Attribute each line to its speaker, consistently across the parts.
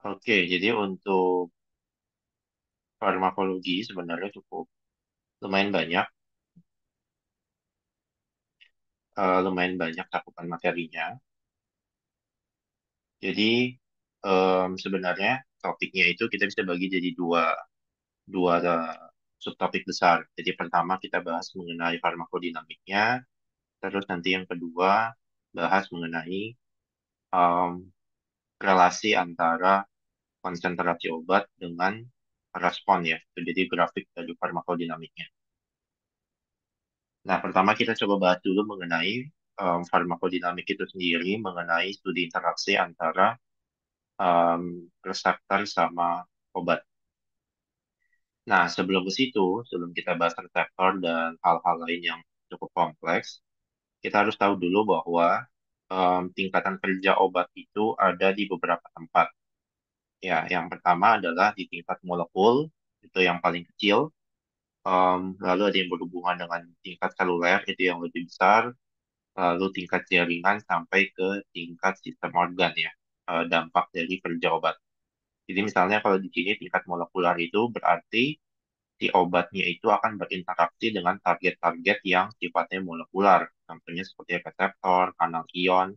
Speaker 1: Oke, jadi untuk farmakologi sebenarnya cukup lumayan banyak, lumayan banyak cakupan materinya. Jadi sebenarnya topiknya itu kita bisa bagi jadi dua dua subtopik besar. Jadi pertama kita bahas mengenai farmakodinamiknya, terus nanti yang kedua bahas mengenai em, relasi antara konsentrasi obat dengan respon ya. Jadi grafik dari farmakodinamiknya. Nah, pertama kita coba bahas dulu mengenai farmakodinamik itu sendiri, mengenai studi interaksi antara reseptor sama obat. Nah, sebelum ke situ, sebelum kita bahas reseptor dan hal-hal lain yang cukup kompleks, kita harus tahu dulu bahwa tingkatan kerja obat itu ada di beberapa tempat. Ya, yang pertama adalah di tingkat molekul, itu yang paling kecil. Lalu ada yang berhubungan dengan tingkat seluler, itu yang lebih besar. Lalu tingkat jaringan sampai ke tingkat sistem organ ya, dampak dari kerja obat. Jadi misalnya kalau di sini tingkat molekular itu berarti si obatnya itu akan berinteraksi dengan target-target yang sifatnya molekular. Contohnya seperti reseptor, kanal ion,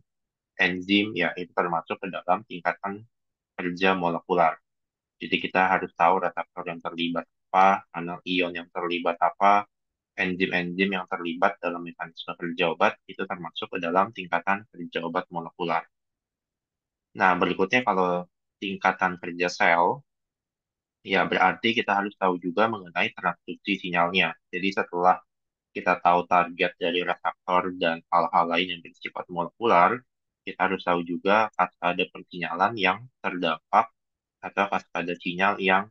Speaker 1: enzim, ya itu termasuk ke dalam tingkatan kerja molekular. Jadi kita harus tahu reseptor yang terlibat apa, kanal ion yang terlibat apa, enzim-enzim yang terlibat dalam mekanisme kerja obat itu termasuk ke dalam tingkatan kerja obat molekular. Nah, berikutnya kalau tingkatan kerja sel, ya berarti kita harus tahu juga mengenai transduksi sinyalnya. Jadi setelah kita tahu target dari reseptor dan hal-hal lain yang bersifat molekular, kita harus tahu juga kaskade persinyalan yang terdampak atau kaskade sinyal yang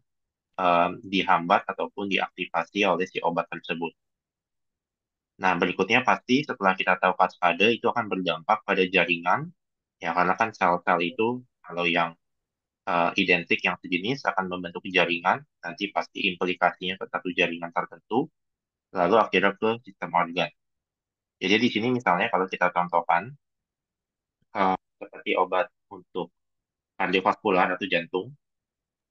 Speaker 1: dihambat ataupun diaktifasi oleh si obat tersebut. Nah, berikutnya pasti setelah kita tahu kaskade itu akan berdampak pada jaringan, ya karena kan sel-sel itu kalau yang identik yang sejenis akan membentuk jaringan, nanti pasti implikasinya ke satu jaringan tertentu, lalu akhirnya ke sistem organ. Jadi di sini misalnya kalau kita contohkan seperti obat untuk kardiovaskular atau jantung,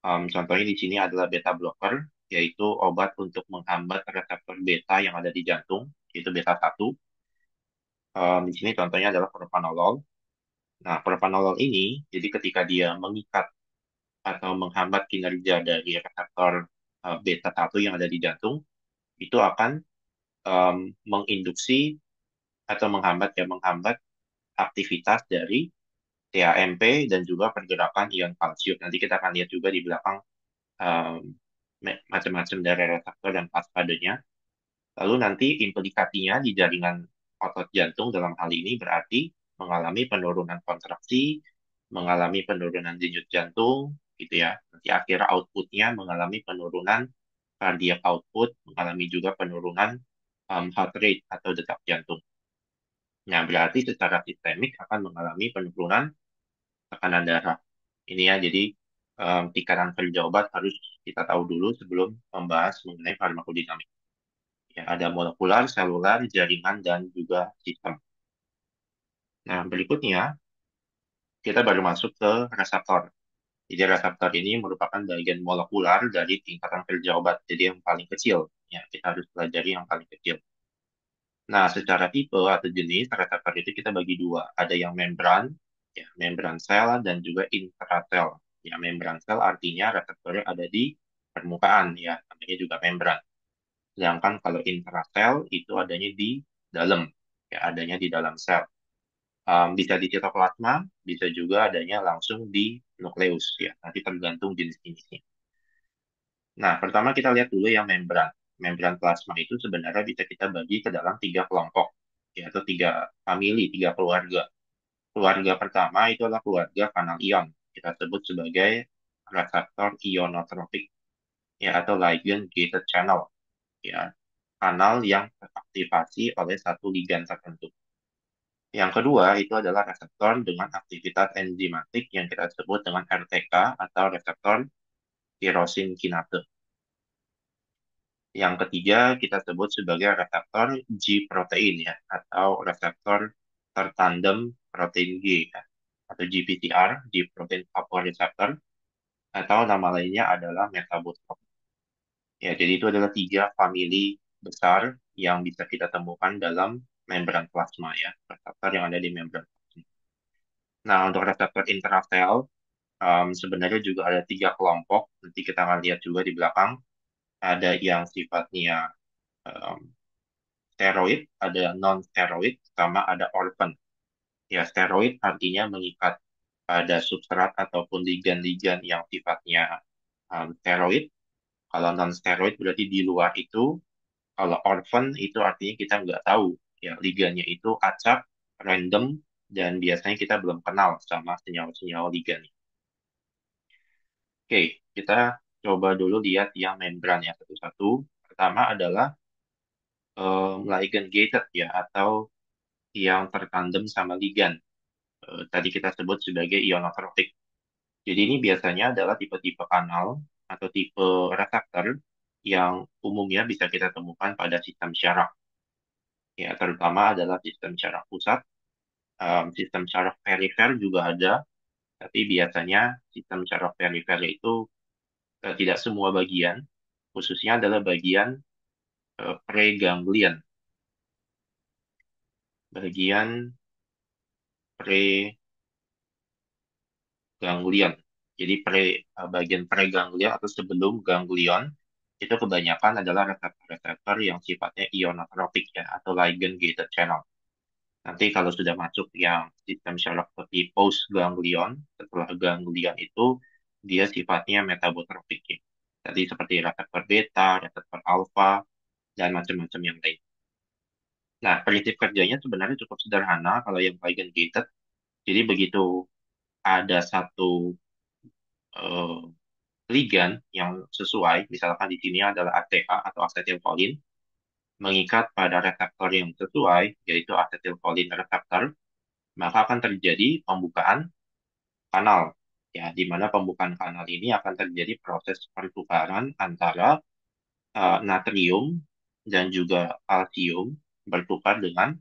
Speaker 1: contohnya di sini adalah beta blocker, yaitu obat untuk menghambat reseptor beta yang ada di jantung, yaitu beta 1. Di sini contohnya adalah propranolol. Nah, propranolol ini, jadi ketika dia mengikat atau menghambat kinerja dari reseptor beta 1 yang ada di jantung, itu akan em, menginduksi atau menghambat aktivitas dari TAMP dan juga pergerakan ion kalsium. Nanti kita akan lihat juga di belakang em, macam-macam dari reseptor dan kaskadenya. Lalu nanti implikasinya di jaringan otot jantung dalam hal ini berarti mengalami penurunan kontraksi, mengalami penurunan denyut jantung, gitu ya. Nanti akhirnya outputnya mengalami penurunan cardiac output, mengalami juga penurunan heart rate atau detak jantung. Nah, berarti secara sistemik akan mengalami penurunan tekanan darah. Ini ya, jadi tingkatan kerja obat harus kita tahu dulu sebelum membahas mengenai farmakodinamik. Ya, ada molekular, seluler, jaringan, dan juga sistem. Nah, berikutnya kita baru masuk ke reseptor. Jadi reseptor ini merupakan bagian molekular dari tingkatan kerja obat. Jadi yang paling kecil. Ya, kita harus pelajari yang paling kecil. Nah, secara tipe atau jenis reseptor itu kita bagi dua. Ada yang membran, ya, membran sel, dan juga intrasel. Ya, membran sel artinya reseptornya ada di permukaan, ya, namanya juga membran. Sedangkan kalau intrasel itu adanya di dalam, ya, adanya di dalam sel. Bisa di sitoplasma, bisa juga adanya langsung di nukleus, ya, nanti tergantung jenis-jenisnya. Nah, pertama kita lihat dulu yang membran. Membran plasma itu sebenarnya bisa kita bagi ke dalam tiga kelompok, yaitu tiga famili, tiga keluarga. Keluarga pertama itu adalah keluarga kanal ion. Kita sebut sebagai reseptor ionotropik, ya, atau ligand gated channel, ya, kanal yang teraktivasi oleh satu ligan tertentu. Yang kedua itu adalah reseptor dengan aktivitas enzimatik yang kita sebut dengan RTK atau reseptor tirosin kinase. Yang ketiga kita sebut sebagai reseptor G protein ya atau reseptor tertandem protein G ya, atau GPCR, G protein coupled receptor. atau nama lainnya adalah metabotrop. Ya, jadi itu adalah tiga famili besar yang bisa kita temukan dalam membran plasma ya, reseptor yang ada di membran plasma. Nah, untuk reseptor intrasel, sebenarnya juga ada tiga kelompok. Nanti kita akan lihat juga di belakang. Ada yang sifatnya um, steroid, ada non-steroid, sama ada orphan. Ya, steroid artinya mengikat pada substrat ataupun ligan-ligan yang sifatnya steroid. Kalau non-steroid berarti di luar itu. Kalau orphan itu artinya kita nggak tahu. Ya, ligannya itu acak, random, dan biasanya kita belum kenal sama senyawa-senyawa ligan. Oke, kita coba dulu lihat yang membran ya satu-satu. Pertama adalah ligand gated ya, atau yang tertandem sama ligan. Tadi kita sebut sebagai ionotropic. Jadi ini biasanya adalah tipe-tipe kanal atau tipe reseptor yang umumnya bisa kita temukan pada sistem syaraf. Ya, terutama adalah sistem syaraf pusat, sistem syaraf perifer juga ada, tapi biasanya sistem syaraf perifer itu tidak semua bagian, khususnya adalah bagian preganglion. Bagian preganglion. Jadi bagian preganglion atau sebelum ganglion itu kebanyakan adalah reseptor-reseptor yang sifatnya ionotropik ya, atau ligand gated channel. Nanti kalau sudah masuk yang sistem syaraf seperti post ganglion, setelah ganglion itu dia sifatnya metabotropik ya. Tadi seperti reseptor beta, reseptor alfa, dan macam-macam yang lain. Nah, prinsip kerjanya sebenarnya cukup sederhana kalau yang ligand gated. Jadi begitu ada satu eh, ligan yang sesuai, misalkan di sini adalah ATA atau acetylcholine, mengikat pada reseptor yang sesuai, yaitu acetylcholine reseptor, maka akan terjadi pembukaan kanal. Ya, di mana pembukaan kanal ini akan terjadi proses pertukaran antara natrium dan juga kalsium bertukar dengan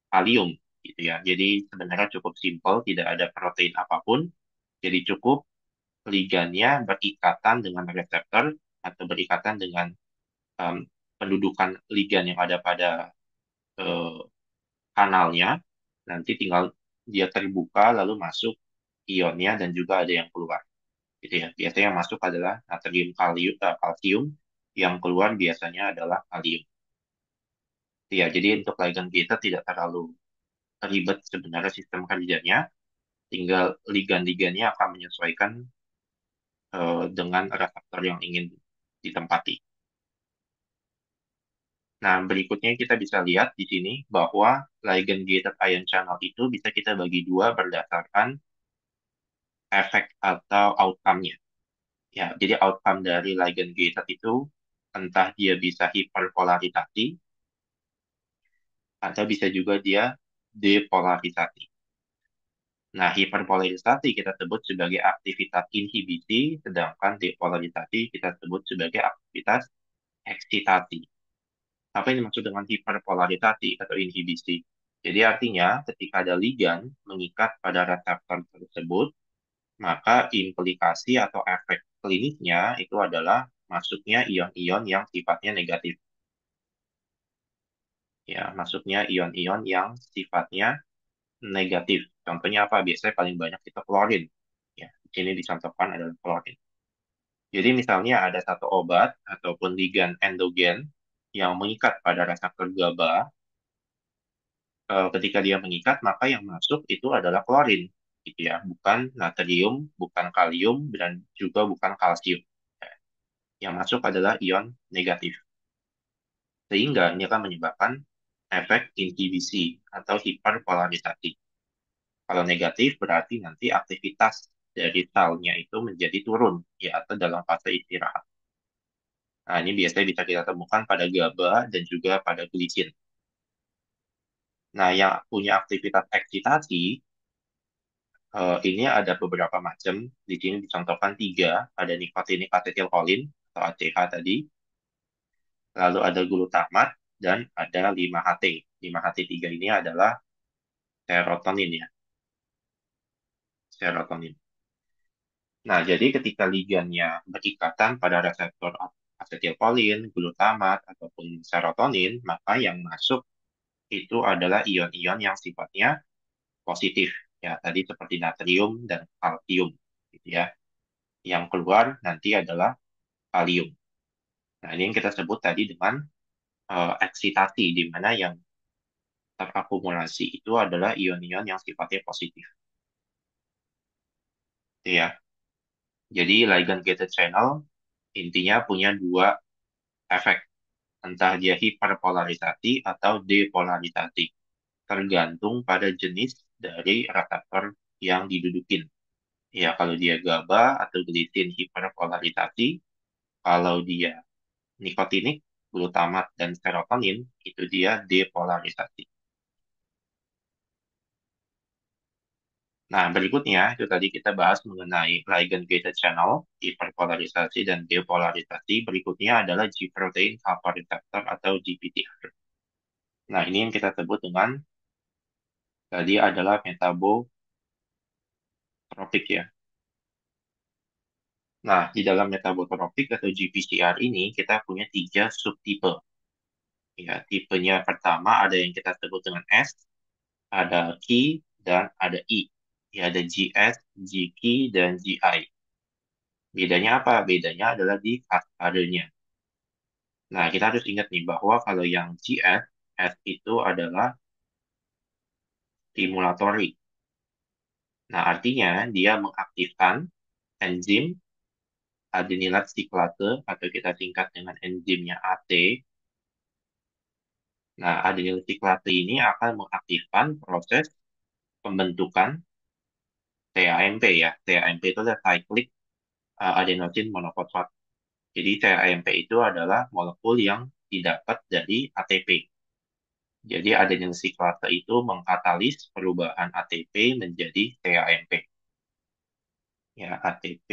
Speaker 1: kalium gitu ya. Jadi sebenarnya cukup simpel, tidak ada protein apapun. Jadi cukup ligannya berikatan dengan reseptor atau berikatan dengan em, pendudukan ligan yang ada pada eh, kanalnya. Nanti tinggal dia terbuka lalu masuk ionnya dan juga ada yang keluar. Gitu ya. Biasanya yang masuk adalah natrium kalsium, yang keluar biasanya adalah kalium. Ya, jadi untuk ligand kita tidak terlalu ribet sebenarnya sistem kerjanya, tinggal ligan-ligannya akan menyesuaikan dengan reseptor yang ingin ditempati. Nah, berikutnya kita bisa lihat di sini bahwa ligand gated ion channel itu bisa kita bagi dua berdasarkan efek atau outcome-nya. Ya, jadi outcome dari ligand gated itu entah dia bisa hiperpolarisasi atau bisa juga dia depolarisasi. Nah, hiperpolarisasi kita sebut sebagai aktivitas inhibisi, sedangkan depolarisasi kita sebut sebagai aktivitas eksitasi. Apa yang dimaksud dengan hiperpolarisasi atau inhibisi? Jadi artinya ketika ada ligan mengikat pada reseptor tersebut, maka implikasi atau efek klinisnya itu adalah masuknya ion-ion yang sifatnya negatif. Ya, masuknya ion-ion yang sifatnya negatif. Contohnya apa? Biasanya paling banyak itu klorin. Ya, di sini dicontohkan adalah klorin. Jadi misalnya ada satu obat ataupun ligan endogen yang mengikat pada reseptor GABA, ketika dia mengikat maka yang masuk itu adalah klorin, gitu ya, bukan natrium, bukan kalium, dan juga bukan kalsium. Yang masuk adalah ion negatif. Sehingga ini akan menyebabkan efek inhibisi atau hiperpolarisasi. Kalau negatif berarti nanti aktivitas dari selnya itu menjadi turun, ya, atau dalam fase istirahat. Nah, ini biasanya bisa kita temukan pada GABA dan juga pada glisin. Nah, yang punya aktivitas eksitasi, ini ada beberapa macam. Di sini dicontohkan tiga. Ada nikotinik asetilkolin atau ACH tadi. Lalu ada glutamat dan ada 5-HT. 5-HT3 ini adalah serotonin ya. Serotonin. Nah, jadi ketika ligannya berikatan pada reseptor asetilkolin, glutamat, ataupun serotonin, maka yang masuk itu adalah ion-ion yang sifatnya positif. Ya, tadi seperti natrium dan kalsium, gitu ya. Yang keluar nanti adalah kalium. Nah, ini yang kita sebut tadi dengan eksitasi, di mana yang terakumulasi itu adalah ion-ion yang sifatnya positif. Gitu ya. Jadi ligand gated channel intinya punya dua efek, entah dia hiperpolarisasi atau depolarisasi, tergantung pada jenis dari reseptor yang didudukin. Ya, kalau dia GABA atau glisin hiperpolarisasi, kalau dia nikotinik, glutamat, dan serotonin, itu dia depolarisasi. Nah, berikutnya, itu tadi kita bahas mengenai ligand gated channel, hiperpolarisasi, dan depolarisasi. Berikutnya adalah G-protein alpha receptor atau GPTR. Nah, ini yang kita sebut dengan tadi adalah metabotropik ya. Nah, di dalam metabotropik atau GPCR ini kita punya tiga subtipe. Ya, tipenya pertama ada yang kita sebut dengan S, ada Q, dan ada I. Ya, ada GS, GQ, dan GI. Bedanya apa? Bedanya adalah di fasadenya. Nah, kita harus ingat nih bahwa kalau yang GS, S itu adalah stimulatory. Nah, artinya dia mengaktifkan enzim adenilat siklase atau kita singkat dengan enzimnya AT. Nah, adenilat siklase ini akan mengaktifkan proses pembentukan TAMP ya. TAMP itu adalah cyclic adenosine monofosfat. Jadi TAMP itu adalah molekul yang didapat dari ATP. Jadi adenilat siklase itu mengkatalis perubahan ATP menjadi TAMP. Ya, ATP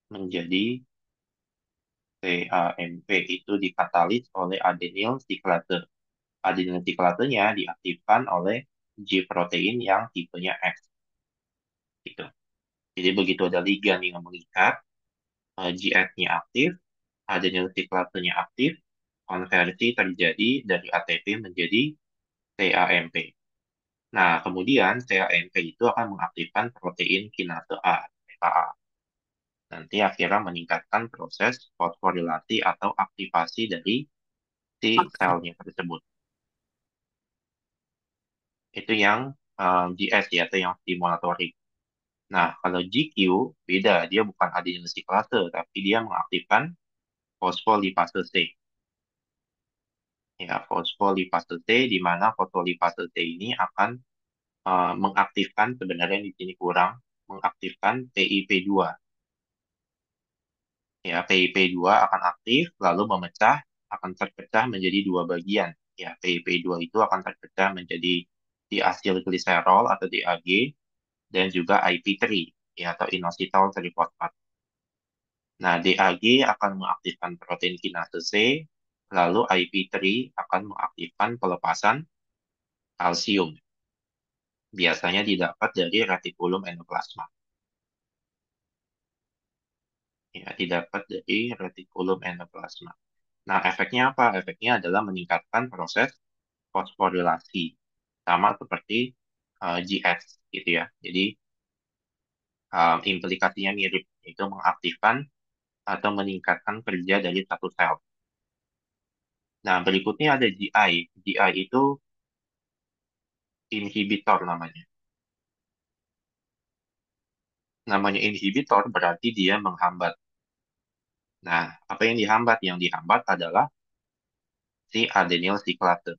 Speaker 1: menjadi TAMP itu dikatalis oleh adenyl siklase. Adenyl siklasenya diaktifkan oleh G protein yang tipenya X. Gitu. Jadi begitu ada ligan yang mengikat, GX-nya aktif, adenyl siklasenya aktif, konversi terjadi dari ATP menjadi TAMP. Nah, kemudian TAMP itu akan mengaktifkan protein kinase A, PKA. Nanti akhirnya meningkatkan proses fosforilasi atau aktivasi dari si
Speaker 2: Oke.
Speaker 1: selnya tersebut. Itu yang GS ya, atau yang stimulatorik. Nah, kalau GQ beda, dia bukan adenosiklase, tapi dia mengaktifkan fosfolipase C. Ya, fosfolipase C, di mana fosfolipase C ini akan mengaktifkan, sebenarnya di sini kurang, mengaktifkan PIP2. Ya, PIP2 akan aktif, lalu memecah, akan terpecah menjadi dua bagian. Ya, PIP2 itu akan terpecah menjadi diasilgliserol atau DAG, dan juga IP3, ya, atau inositol trifosfat. Nah, DAG akan mengaktifkan protein kinase C, lalu IP3 akan mengaktifkan pelepasan kalsium. Biasanya didapat dari retikulum endoplasma. Ya, didapat dari retikulum endoplasma. Nah, efeknya apa? Efeknya adalah meningkatkan proses fosforilasi. Sama seperti GS, gitu ya. Jadi, implikasinya mirip, yaitu mengaktifkan atau meningkatkan kerja dari satu sel. Nah, berikutnya ada GI. GI itu inhibitor namanya. Namanya inhibitor berarti dia menghambat. Nah, apa yang dihambat? Yang dihambat adalah si adenyl siklase.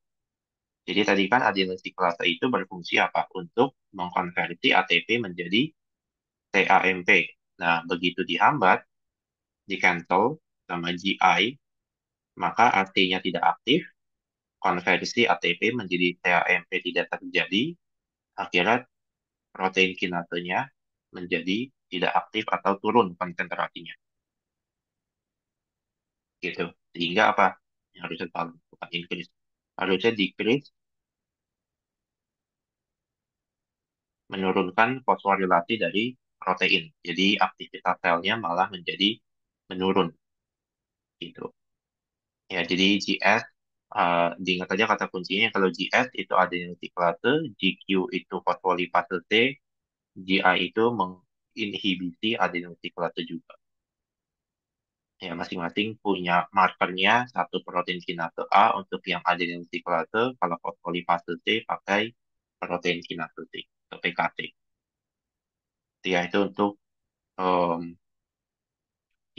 Speaker 1: Jadi tadi kan adenyl siklase itu berfungsi apa? Untuk mengkonversi ATP menjadi TAMP. Nah, begitu dihambat, di cancel sama GI, maka AT-nya tidak aktif, konversi ATP menjadi TAMP tidak terjadi, akhirnya protein kinasenya menjadi tidak aktif atau turun konsentrasinya. Gitu. Sehingga apa? Yang harusnya tahu, bukan increase. Harusnya decrease, menurunkan fosforilasi dari protein. Jadi aktivitas selnya malah menjadi menurun gitu. Ya, jadi GS, diingat aja kata kuncinya kalau GS itu adenyl siklase, GQ itu fosfolipase C, GI itu menginhibisi adenyl siklase juga. Ya, masing-masing punya markernya, satu protein kinase A untuk yang adenyl siklase, kalau fosfolipase C pakai protein kinase C atau PKC. Ya, itu untuk em,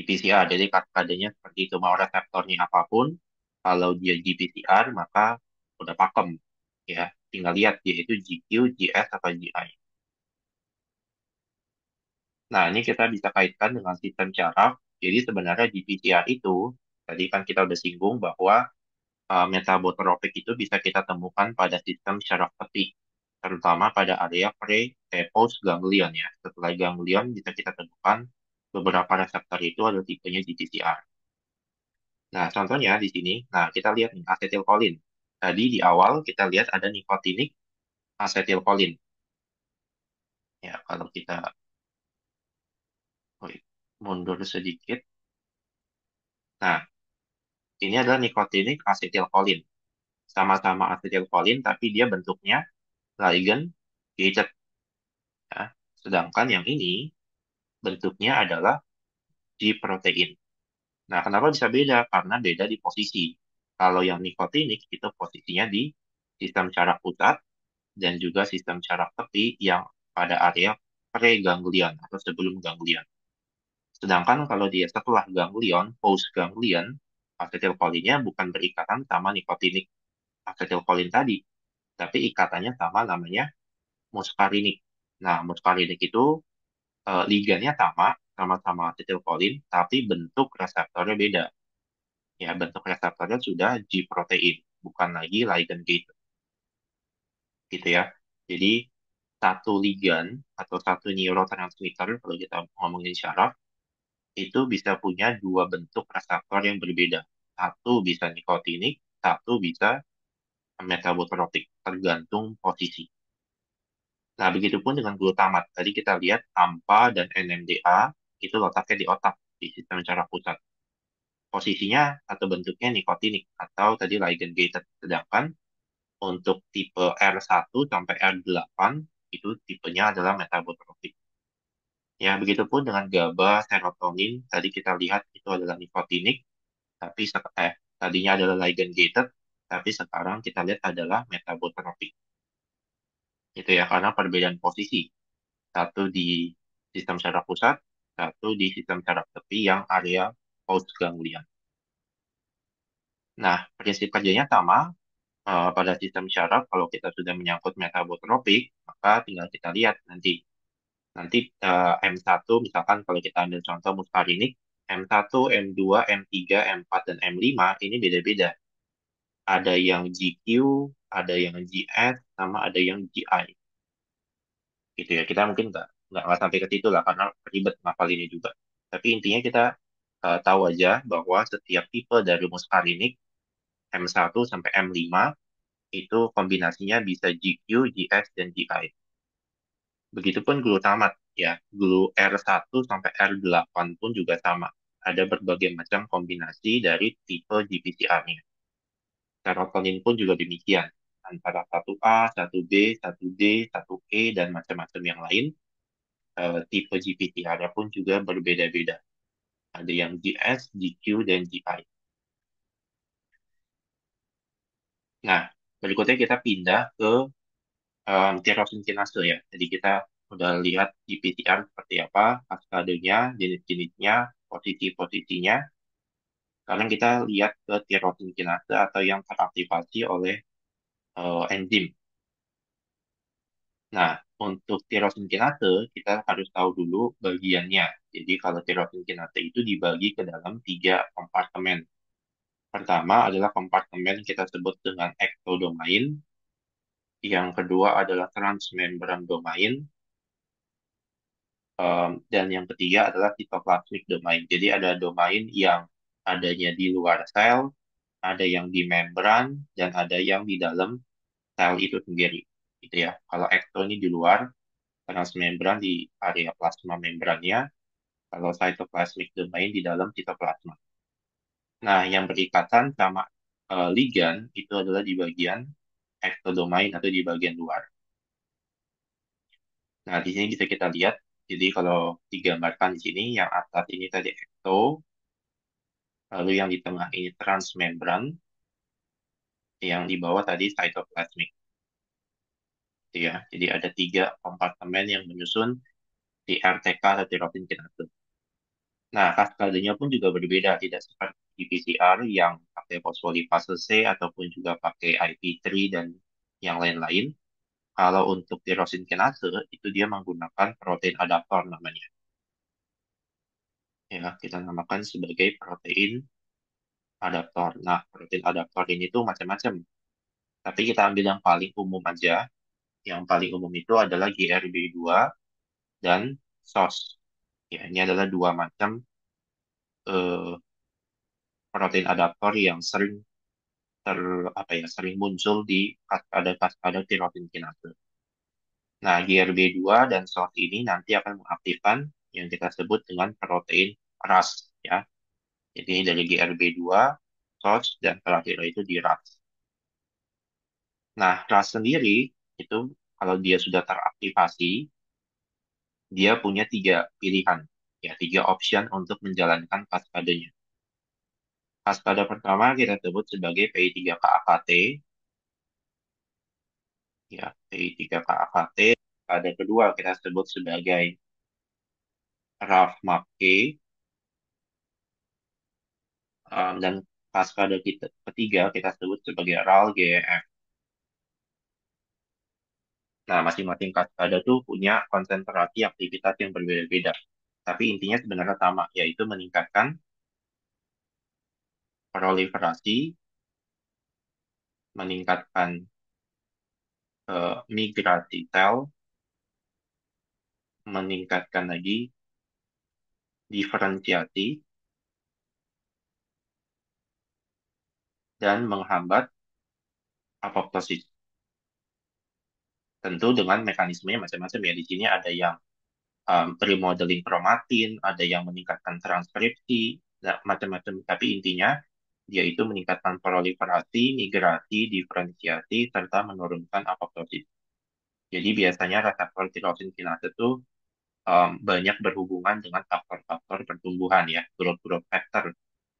Speaker 1: GPCR. Jadi kadenya seperti itu, mau reseptornya apapun, kalau dia GPCR maka udah pakem. Ya, tinggal lihat dia itu GQ, GS, atau GI. Nah, ini kita bisa kaitkan dengan sistem syaraf. Jadi sebenarnya GPCR itu, tadi kan kita udah singgung bahwa metabotropik itu bisa kita temukan pada sistem syaraf tepi, terutama pada area post ganglion ya. Setelah ganglion bisa kita temukan beberapa reseptor itu ada tipenya GPCR. Nah, contohnya di sini, nah kita lihat nih asetilkolin. Tadi di awal kita lihat ada nikotinik asetilkolin. Ya, kalau kita oh, mundur sedikit. Nah, ini adalah nikotinik asetilkolin. Sama-sama asetilkolin, tapi dia bentuknya ligand gated. Ya. Sedangkan yang ini bentuknya adalah G-protein. Nah, kenapa bisa beda? Karena beda di posisi. Kalau yang nikotinik itu posisinya di sistem syaraf pusat dan juga sistem syaraf tepi yang pada area preganglion atau sebelum ganglion. Sedangkan kalau dia setelah ganglion, post ganglion, asetilkolinnya bukan berikatan sama nikotinik asetilkolin tadi, tapi ikatannya sama namanya muskarinik. Nah, muskarinik itu ligannya sama, sama-sama asetilkolin, tapi bentuk reseptornya beda. Ya, bentuk reseptornya sudah G-protein, bukan lagi ligand gate, gitu ya. Jadi, satu ligan atau satu neurotransmitter, kalau kita ngomongin syaraf, itu bisa punya dua bentuk reseptor yang berbeda. Satu bisa nikotinik, satu bisa metabotropik, tergantung posisi. Nah, begitupun dengan glutamat. Tadi kita lihat AMPA dan NMDA itu letaknya di otak, di sistem syaraf pusat. Posisinya atau bentuknya nikotinik atau tadi ligand gated. Sedangkan untuk tipe R1 sampai R8 itu tipenya adalah metabotropik. Ya, begitupun dengan GABA, serotonin, tadi kita lihat itu adalah nikotinik, tapi tadinya adalah ligand gated, tapi sekarang kita lihat adalah metabotropik. Itu ya, karena perbedaan posisi. Satu di sistem syaraf pusat, satu di sistem syaraf tepi yang area postganglion. Nah, prinsip kerjanya sama. Pada sistem syaraf, kalau kita sudah menyangkut metabotropik, maka tinggal kita lihat nanti. Nanti M1, misalkan kalau kita ambil contoh muskarinik, M1, M2, M3, M4, dan M5 ini beda-beda. Ada yang GQ, ada yang GS, sama ada yang GI. Gitu ya, kita mungkin nggak sampai ke situ lah, karena ribet ngapalinnya juga. Tapi intinya kita tahu aja bahwa setiap tipe dari muskarinik, M1 sampai M5, itu kombinasinya bisa GQ, GS, dan GI. Begitupun glutamat, ya. R1 sampai R8 pun juga sama. Ada berbagai macam kombinasi dari tipe GPCR-nya. Serotonin pun juga demikian. Antara 1A, 1B, 1D, 1E, dan macam-macam yang lain. Tipe GPCR-nya pun juga berbeda-beda. Ada yang GS, GQ, dan GI. Nah, berikutnya kita pindah ke tirosin kinase ya. Jadi kita udah lihat di PCR seperti apa, kaskadenya, jenis-jenisnya, posisi-posisinya. Sekarang kita lihat ke tirosin kinase atau yang teraktivasi oleh enzim. Nah, untuk tirosin kinase, kita harus tahu dulu bagiannya. Jadi kalau tirosin kinase itu dibagi ke dalam tiga kompartemen. Pertama adalah kompartemen kita sebut dengan ektodomain. Yang kedua adalah transmembran domain. Dan yang ketiga adalah cytoplasmic domain. Jadi ada domain yang adanya di luar sel, ada yang di membran, dan ada yang di dalam sel itu sendiri. Gitu ya. Kalau ekto ini di luar, transmembran di area plasma membrannya, kalau cytoplasmic domain di dalam sitoplasma. Nah, yang berikatan sama ligan itu adalah di bagian ectodomain atau di bagian luar. Nah, di sini bisa kita lihat, jadi kalau digambarkan di sini, yang atas ini tadi ecto, lalu yang di tengah ini transmembran, yang di bawah tadi cytoplasmic. Gitu ya. Jadi ada tiga kompartemen yang menyusun di RTK atau tirosin kinase. Nah, kaskadenya pun juga berbeda, tidak seperti di PCR yang pakai fosfolipase C ataupun juga pakai IP3 dan yang lain-lain. Kalau untuk tirosin kinase, itu dia menggunakan protein adaptor namanya. Ya, kita namakan sebagai protein adaptor. Nah, protein adaptor ini tuh macam-macam. Tapi kita ambil yang paling umum aja. Yang paling umum itu adalah GRB2 dan SOS. Ya, ini adalah dua macam eh, protein adaptor yang sering ter apa ya sering muncul di kaskade tirosin kinase. Nah, GRB2 dan SOS ini nanti akan mengaktifkan yang kita sebut dengan protein RAS ya. Jadi dari GRB2, SOS dan terakhir itu di RAS. Nah, RAS sendiri itu kalau dia sudah teraktivasi, dia punya tiga pilihan, ya tiga option untuk menjalankan kaskadenya. Kaskade pertama kita sebut sebagai PI3K-AKT, ya PI3K-AKT. Kaskade kedua kita sebut sebagai RAF-MAPK, dan kaskade ketiga kita sebut sebagai RAL-GEF. Nah, masing-masing kaskade tuh punya konsentrasi aktivitas yang berbeda-beda. Tapi intinya sebenarnya sama, yaitu meningkatkan proliferasi, meningkatkan migrasi sel, meningkatkan lagi diferensiasi, dan menghambat apoptosis. Tentu dengan mekanismenya macam-macam ya. Di sini ada yang remodeling kromatin, ada yang meningkatkan transkripsi, macam-macam. Tapi intinya dia itu meningkatkan proliferasi, migrasi, diferensiasi, serta menurunkan apoptosis. Jadi biasanya reseptor tirosin kinase itu banyak berhubungan dengan faktor-faktor pertumbuhan ya, growth factor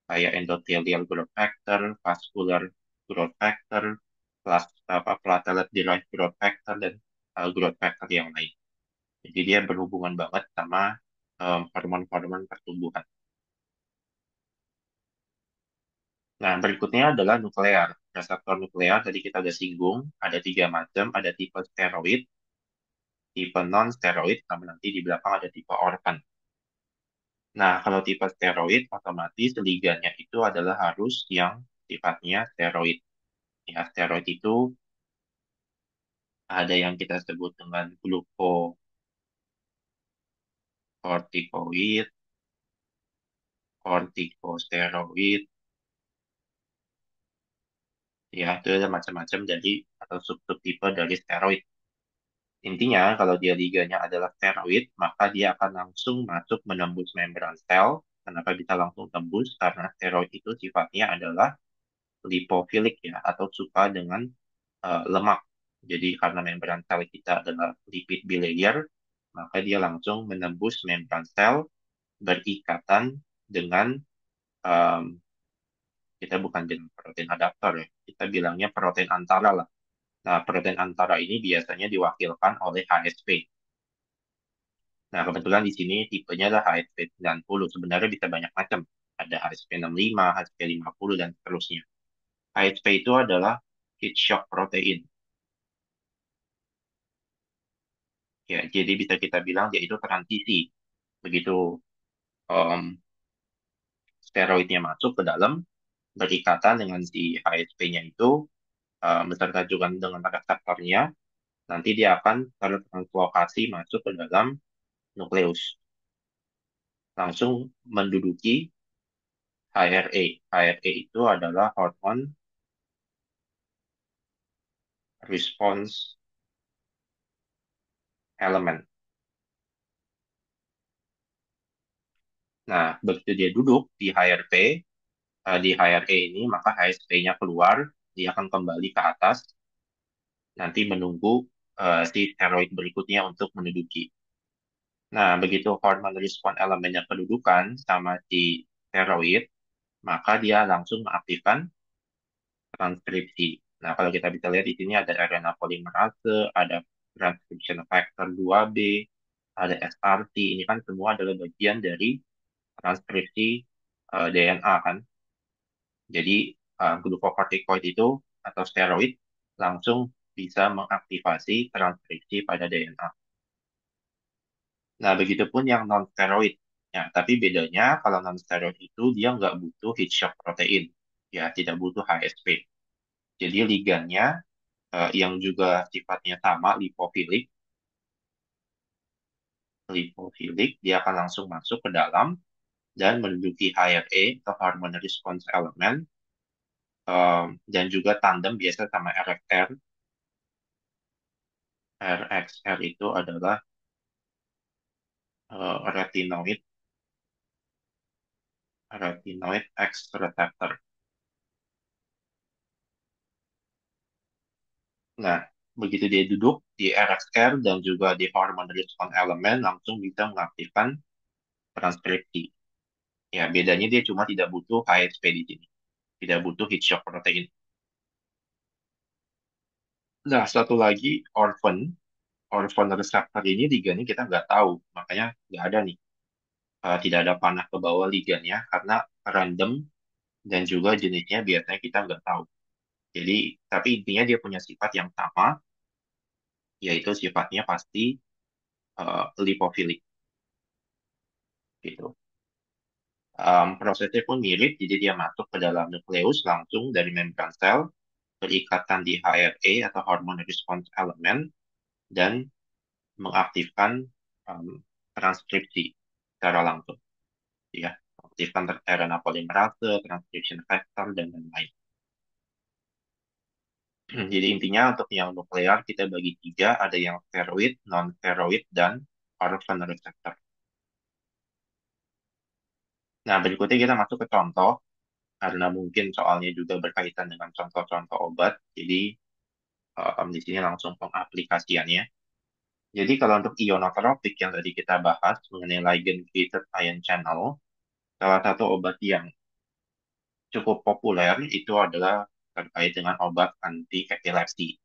Speaker 1: kayak endothelial growth factor, vascular growth factor, platelet derived growth factor dan growth factor yang lain. Jadi dia berhubungan banget sama hormon-hormon pertumbuhan. Nah, berikutnya adalah nuklear. Reseptor nuklear tadi kita udah singgung, ada tiga macam, ada tipe steroid, tipe non-steroid, sama nanti di belakang ada tipe orphan. Nah, kalau tipe steroid, otomatis liganya itu adalah harus yang sifatnya steroid. Ya, steroid itu ada yang kita sebut dengan glukokortikoid, kortikosteroid, ya itu ada macam-macam jadi atau subtipe dari steroid. Intinya kalau dia liganya adalah steroid, maka dia akan langsung masuk menembus membran sel. Kenapa bisa langsung tembus? Karena steroid itu sifatnya adalah lipofilik ya atau suka dengan lemak. Jadi karena membran sel kita adalah lipid bilayer, maka dia langsung menembus membran sel berikatan dengan em, kita bukan dengan protein adaptor ya, kita bilangnya protein antara lah. Nah, protein antara ini biasanya diwakilkan oleh HSP. Nah, kebetulan di sini tipenya adalah HSP 90. Sebenarnya bisa banyak macam. Ada HSP 65, HSP 50, dan seterusnya. HSP itu adalah heat shock protein. Ya, jadi bisa kita bilang dia itu transisi. Begitu em, steroidnya masuk ke dalam, berikatan dengan si HSP-nya itu, beserta juga dengan reseptornya, nanti dia akan tertranslokasi masuk ke dalam nukleus. Langsung menduduki HRE. HRE itu adalah hormon response element. Nah, begitu dia duduk di HRP, di HRE ini, maka HSP-nya keluar, dia akan kembali ke atas, nanti menunggu si steroid berikutnya untuk menduduki. Nah, begitu hormon respon elemennya kedudukan sama si steroid, maka dia langsung mengaktifkan transkripsi. Nah, kalau kita bisa lihat di sini ada RNA polimerase, ada transcription factor 2B, ada SRT. Ini kan semua adalah bagian dari transkripsi DNA kan. Jadi glukokortikoid itu atau steroid langsung bisa mengaktifasi transkripsi pada DNA. Nah, begitupun yang non-steroid. Ya, tapi bedanya kalau non-steroid itu dia nggak butuh heat shock protein. Ya, tidak butuh HSP. Jadi ligannya yang juga sifatnya sama, lipofilik, dia akan langsung masuk ke dalam dan menduduki HRE atau hormone response element dan juga tandem biasa sama RXR. RXR itu adalah retinoid X receptor. Nah, begitu dia duduk di RXR dan juga di hormone response element langsung bisa mengaktifkan transkripsi. Ya, bedanya dia cuma tidak butuh HSP di sini, tidak butuh heat shock protein. Nah, satu lagi orphan receptor ini ligannya kita nggak tahu, makanya nggak ada nih. Tidak ada panah ke bawah ligannya karena random dan juga jenisnya biasanya kita nggak tahu. Jadi, tapi intinya dia punya sifat yang sama, yaitu sifatnya pasti lipofilik gitu. Prosesnya pun mirip, jadi dia masuk ke dalam nukleus langsung dari membran sel, berikatan di HRE atau hormone response element, dan mengaktifkan um, transkripsi secara langsung. Ya, aktifkan RNA polimerase, transcription factor, dan lain-lain. Jadi intinya untuk yang nuklear kita bagi tiga, ada yang steroid, non-steroid, dan orphan receptor. Nah, berikutnya kita masuk ke contoh, karena mungkin soalnya juga berkaitan dengan contoh-contoh obat, jadi di sini langsung pengaplikasiannya. Jadi kalau untuk ionotropik yang tadi kita bahas mengenai ligand-gated ion channel, salah satu obat yang cukup populer itu adalah terkait dengan obat anti epilepsi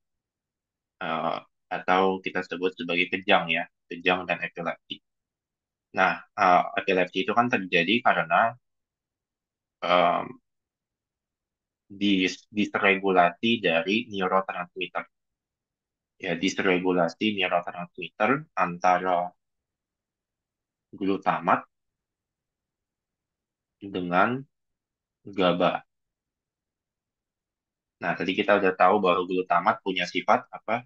Speaker 1: eh, atau kita sebut sebagai kejang ya, kejang dan epilepsi. Nah, epilepsi itu kan terjadi karena eh, disregulasi dari neurotransmitter. Ya, disregulasi neurotransmitter antara glutamat dengan GABA. Nah, tadi kita udah tahu bahwa glutamat punya sifat apa?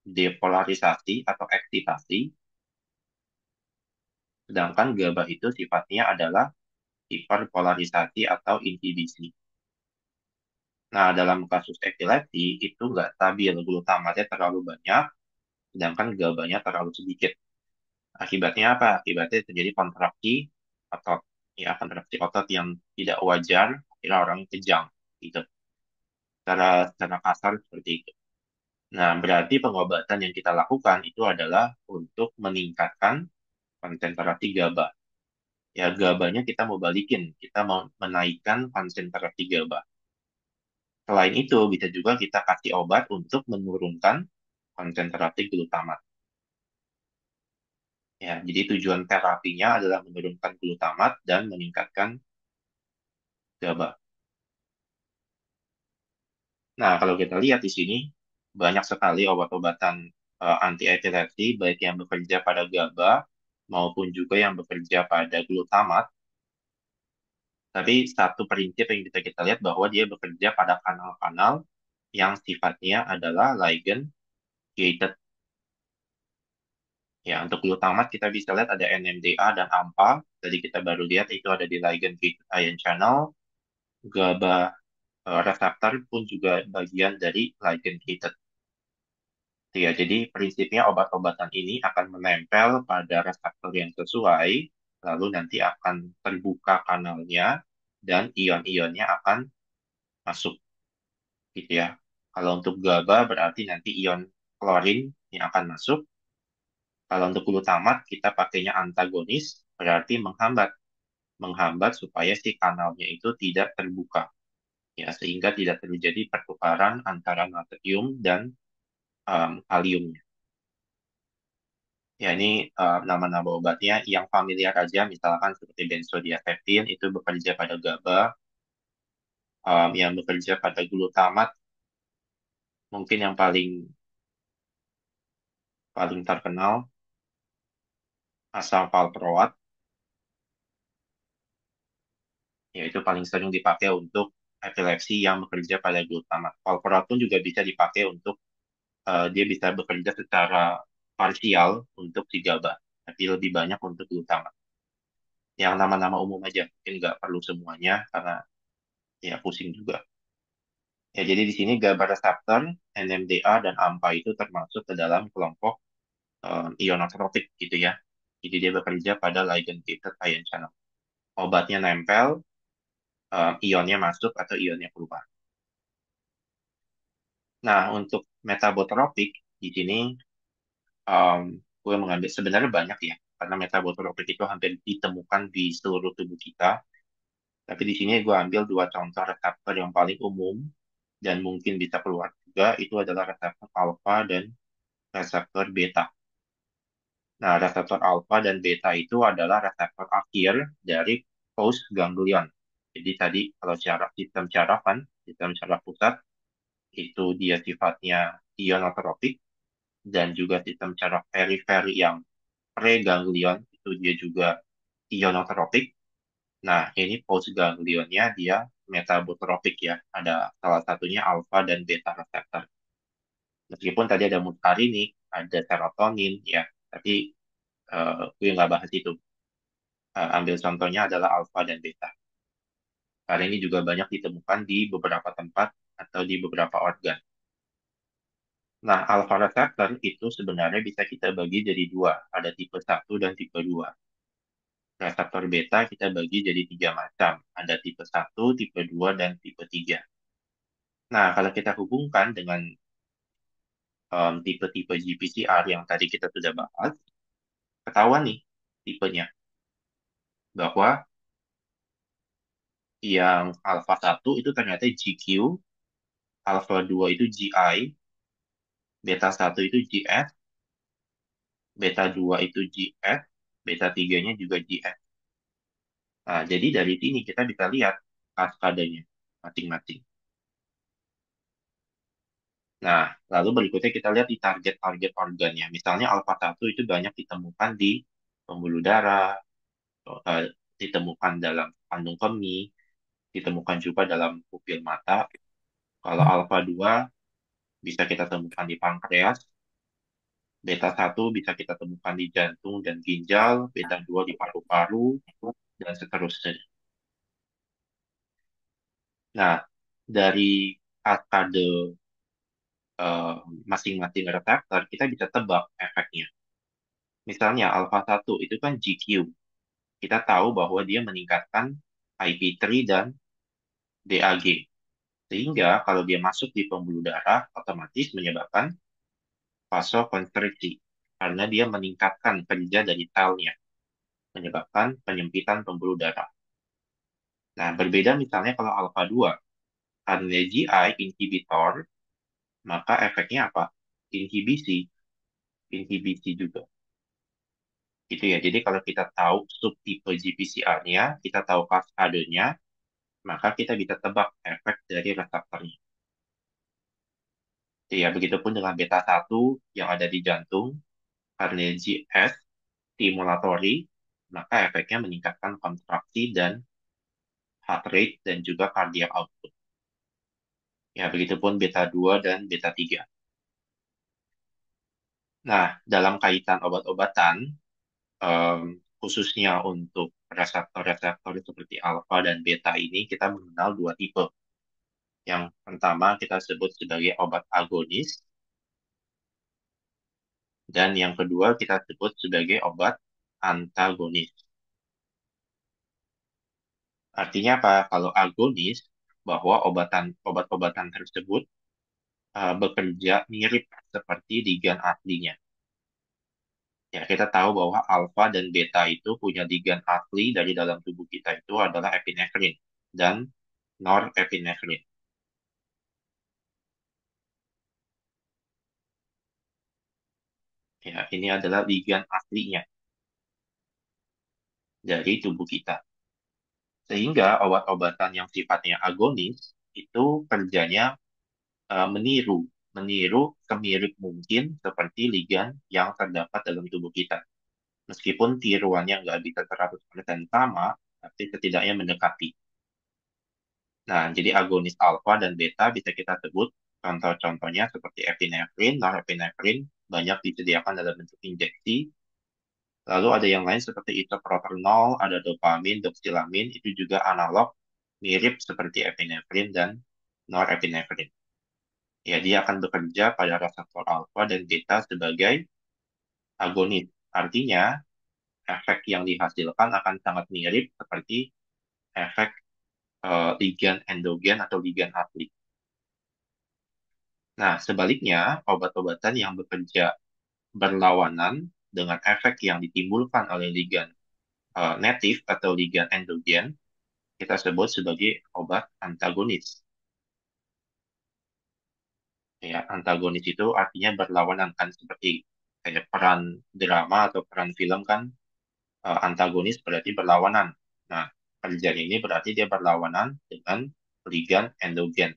Speaker 1: Depolarisasi atau eksitasi, sedangkan GABA itu sifatnya adalah hiperpolarisasi atau inhibisi. Nah, dalam kasus epilepsi itu nggak stabil, glutamatnya terlalu banyak, sedangkan GABA-nya terlalu sedikit. Akibatnya apa? Akibatnya terjadi kontraksi otot, ya kontraksi otot yang tidak wajar, akhirnya orang kejang, gitu. Secara kasar seperti itu. Nah, berarti pengobatan yang kita lakukan itu adalah untuk meningkatkan konsentrasi GABA. Ya, GABA-nya kita mau balikin, kita mau menaikkan konsentrasi GABA. Selain itu, bisa juga kita kasih obat untuk menurunkan konsentrasi glutamat. Ya, jadi tujuan terapinya adalah menurunkan glutamat dan meningkatkan GABA. Nah, kalau kita lihat di sini, banyak sekali obat-obatan anti-epilepsi, baik yang bekerja pada GABA maupun juga yang bekerja pada glutamat. Tapi satu prinsip yang bisa kita lihat bahwa dia bekerja pada kanal-kanal yang sifatnya adalah ligand gated. Ya, untuk glutamat kita bisa lihat ada NMDA dan AMPA. Tadi kita baru lihat itu ada di ligand gated ion channel. GABA reseptor pun juga bagian dari ligand gated. Ya, jadi prinsipnya obat-obatan ini akan menempel pada reseptor yang sesuai lalu nanti akan terbuka kanalnya, dan ion-ionnya akan masuk, gitu ya. Kalau untuk GABA berarti nanti ion klorin yang akan masuk. Kalau untuk glutamat kita pakainya antagonis, berarti menghambat supaya si kanalnya itu tidak terbuka, ya, sehingga tidak terjadi pertukaran antara natrium dan kaliumnya. Ya, ini nama-nama obatnya yang familiar aja, misalkan seperti benzodiazepin itu bekerja pada GABA, yang bekerja pada glutamat, mungkin yang paling paling terkenal asam valproat, yaitu paling sering dipakai untuk epilepsi yang bekerja pada glutamat. Valproat pun juga bisa dipakai untuk dia bisa bekerja secara parsial untuk si GABA, tapi lebih banyak untuk glutamat. Yang nama-nama umum aja, mungkin nggak perlu semuanya karena ya pusing juga. Ya, jadi di sini GABA reseptor, NMDA, dan AMPA itu termasuk ke dalam kelompok ionotropik gitu ya. Jadi dia bekerja pada ligand gated ion channel. Obatnya nempel, ionnya masuk atau ionnya keluar. Nah, untuk metabotropik di sini um, gue mengambil sebenarnya banyak ya, karena metabotropik itu hampir ditemukan di seluruh tubuh kita. Tapi di sini gue ambil dua contoh reseptor yang paling umum dan mungkin bisa keluar juga, itu adalah reseptor alfa dan reseptor beta. Nah, reseptor alfa dan beta itu adalah reseptor akhir dari postganglion. Jadi tadi kalau syaraf sistem syaraf kan, sistem syaraf pusat itu dia sifatnya ionotropik, dan juga sistem syaraf periferi yang preganglion itu dia juga ionotropik. Nah, ini postganglionnya dia metabotropik ya. Ada salah satunya alfa dan beta reseptor. Meskipun tadi ada muscarinic, ada serotonin ya, tapi gue nggak bahas itu. Ambil contohnya adalah alfa dan beta. Karena ini juga banyak ditemukan di beberapa tempat atau di beberapa organ. Nah, alfa reseptor itu sebenarnya bisa kita bagi jadi dua. Ada tipe satu dan tipe 2. Reseptor beta kita bagi jadi tiga macam. Ada tipe satu, tipe 2, dan tipe 3. Nah, kalau kita hubungkan dengan tipe-tipe GPCR yang tadi kita sudah bahas, ketahuan nih tipenya. Bahwa yang alfa satu itu ternyata GQ, alfa 2 itu GI, beta satu itu GS, beta 2 itu GS, beta 3-nya juga GS. Nah, jadi dari sini kita bisa lihat kaskadenya masing-masing. Nah, lalu berikutnya kita lihat di target-target organnya. Misalnya alfa satu itu banyak ditemukan di pembuluh darah, ditemukan dalam kandung kemih, ditemukan juga dalam pupil mata. Kalau alfa 2 bisa kita temukan di pankreas, beta satu bisa kita temukan di jantung dan ginjal, beta 2 di paru-paru, dan seterusnya. Nah, dari kaskade eh, masing-masing reseptor, kita bisa tebak efeknya. Misalnya alfa satu itu kan GQ. Kita tahu bahwa dia meningkatkan IP3 dan DAG. Sehingga kalau dia masuk di pembuluh darah, otomatis menyebabkan vasokonstriksi. Karena dia meningkatkan kerja dari selnya, menyebabkan penyempitan pembuluh darah. Nah, berbeda misalnya kalau alfa 2, karena GI inhibitor, maka efeknya apa? Inhibisi, inhibisi juga. Gitu ya. Jadi kalau kita tahu subtipe GPCR-nya, kita tahu kaskadenya, maka kita bisa tebak efek dari reseptornya. Ya, begitupun dengan beta satu yang ada di jantung, karena GS stimulatory, maka efeknya meningkatkan kontraksi dan heart rate dan juga cardiac output. Ya, begitupun beta 2 dan beta 3. Nah, dalam kaitan obat-obatan, em, khususnya untuk reseptor-reseptor seperti alfa dan beta ini, kita mengenal dua tipe. Yang pertama kita sebut sebagai obat agonis, dan yang kedua kita sebut sebagai obat antagonis. Artinya apa? Kalau agonis, bahwa obat-obatan tersebut bekerja mirip seperti ligand aslinya. Ya, kita tahu bahwa alfa dan beta itu punya ligand asli dari dalam tubuh kita itu adalah epinefrin dan norepinefrin. Ya, ini adalah ligand aslinya dari tubuh kita. Sehingga obat-obatan yang sifatnya agonis itu kerjanya meniru, meniru semirip mungkin seperti ligand yang terdapat dalam tubuh kita. Meskipun tiruannya nggak bisa 100% sama, tapi setidaknya mendekati. Nah, jadi agonis alfa dan beta bisa kita sebut contoh-contohnya seperti epinefrin, norepinefrin, banyak disediakan dalam bentuk injeksi. Lalu ada yang lain seperti isoproterenol, ada dopamin, doxilamin, itu juga analog mirip seperti epinefrin dan norepinefrin. Ya, dia akan bekerja pada reseptor alfa dan beta sebagai agonis. Artinya, efek yang dihasilkan akan sangat mirip seperti efek ligand endogen atau ligand asli. Nah, sebaliknya, obat-obatan yang bekerja berlawanan dengan efek yang ditimbulkan oleh ligand native atau ligand endogen, kita sebut sebagai obat antagonis. Ya, antagonis itu artinya berlawanan kan seperti kayak peran drama atau peran film kan antagonis berarti berlawanan. Nah, kerjanya ini berarti dia berlawanan dengan ligand endogen.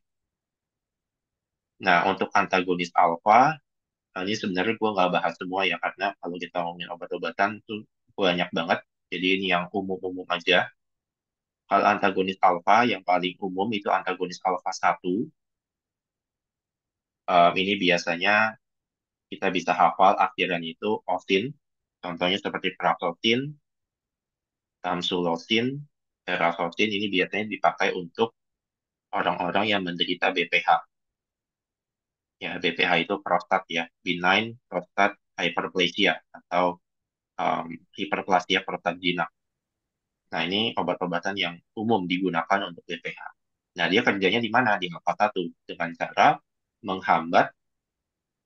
Speaker 1: Nah, untuk antagonis alfa, ini sebenarnya gue nggak bahas semua ya, karena kalau kita ngomongin obat-obatan tuh banyak banget. Jadi ini yang umum-umum aja. Kalau antagonis alfa, yang paling umum itu antagonis alfa satu. Ini biasanya kita bisa hafal akhirannya itu osin. Contohnya seperti prazosin, tamsulosin, terazosin. Ini biasanya dipakai untuk orang-orang yang menderita BPH. Ya, BPH itu prostat ya, benign prostate hyperplasia atau um, hiperplasia prostat jinak. Nah, ini obat-obatan yang umum digunakan untuk BPH. Nah, dia kerjanya di mana? Di alfa satu dengan cara menghambat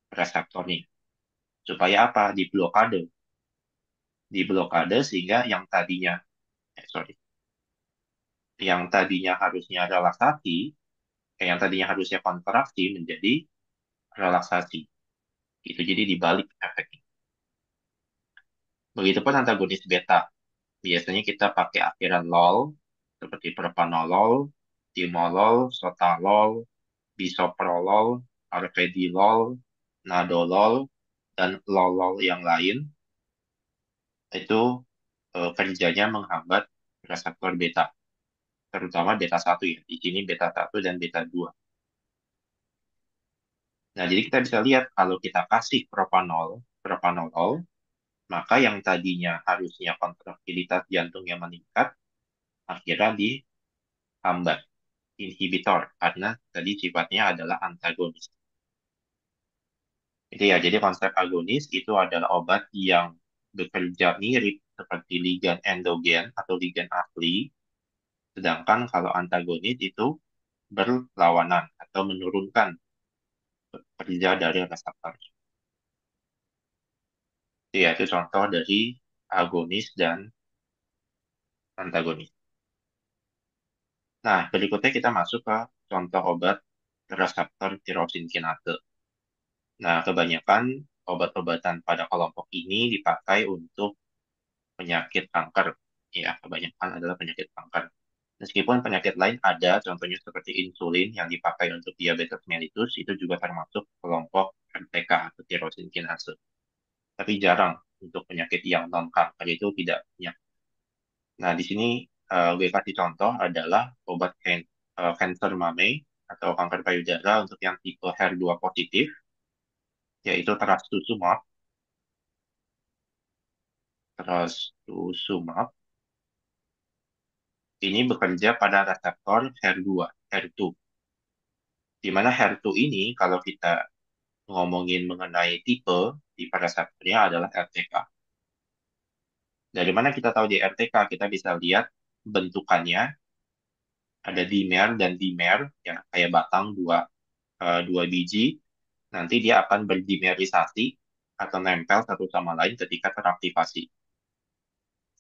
Speaker 1: reseptornya. Supaya apa? Diblokade. Diblokade sehingga yang tadinya harusnya relaksasi, yang tadinya harusnya kontraksi menjadi relaksasi. Itu jadi dibalik efeknya. Begitupun antagonis beta. Biasanya kita pakai akhiran lol, seperti propanolol, timolol, sotalol, bisoprolol, arvedilol, nadolol, dan lolol yang lain, itu kerjanya menghambat reseptor beta, terutama beta satu ya. Di sini beta satu dan beta 2. Nah, jadi kita bisa lihat kalau kita kasih propanolol, maka yang tadinya harusnya kontraktilitas jantung yang meningkat, akhirnya dihambat, inhibitor, karena tadi sifatnya adalah antagonis. Itu ya, jadi konsep agonis itu adalah obat yang bekerja mirip seperti ligand endogen atau ligand asli, sedangkan kalau antagonis itu berlawanan atau menurunkan kerja dari reseptor. Itu ya, itu contoh dari agonis dan antagonis. Nah, berikutnya kita masuk ke contoh obat reseptor tirosin kinase. Nah, kebanyakan obat-obatan pada kelompok ini dipakai untuk penyakit kanker. Ya, kebanyakan adalah penyakit kanker. Meskipun penyakit lain ada, contohnya seperti insulin yang dipakai untuk diabetes mellitus, itu juga termasuk kelompok RTK atau tirosin kinase. Tapi jarang untuk penyakit yang non-kanker itu tidak banyak. Nah, di sini gue kasih contoh adalah obat kanker mame atau kanker payudara untuk yang tipe HER2 positif, yaitu trastuzumab. Trastuzumab ini bekerja pada reseptor HER2, HER2. Di mana HER2 ini kalau kita ngomongin mengenai tipe, tipe reseptornya adalah RTK. Dari mana kita tahu di RTK? Kita bisa lihat bentukannya. Ada dimer dan dimer, ya kayak batang dua biji. Nanti dia akan berdimerisasi atau nempel satu sama lain ketika teraktivasi.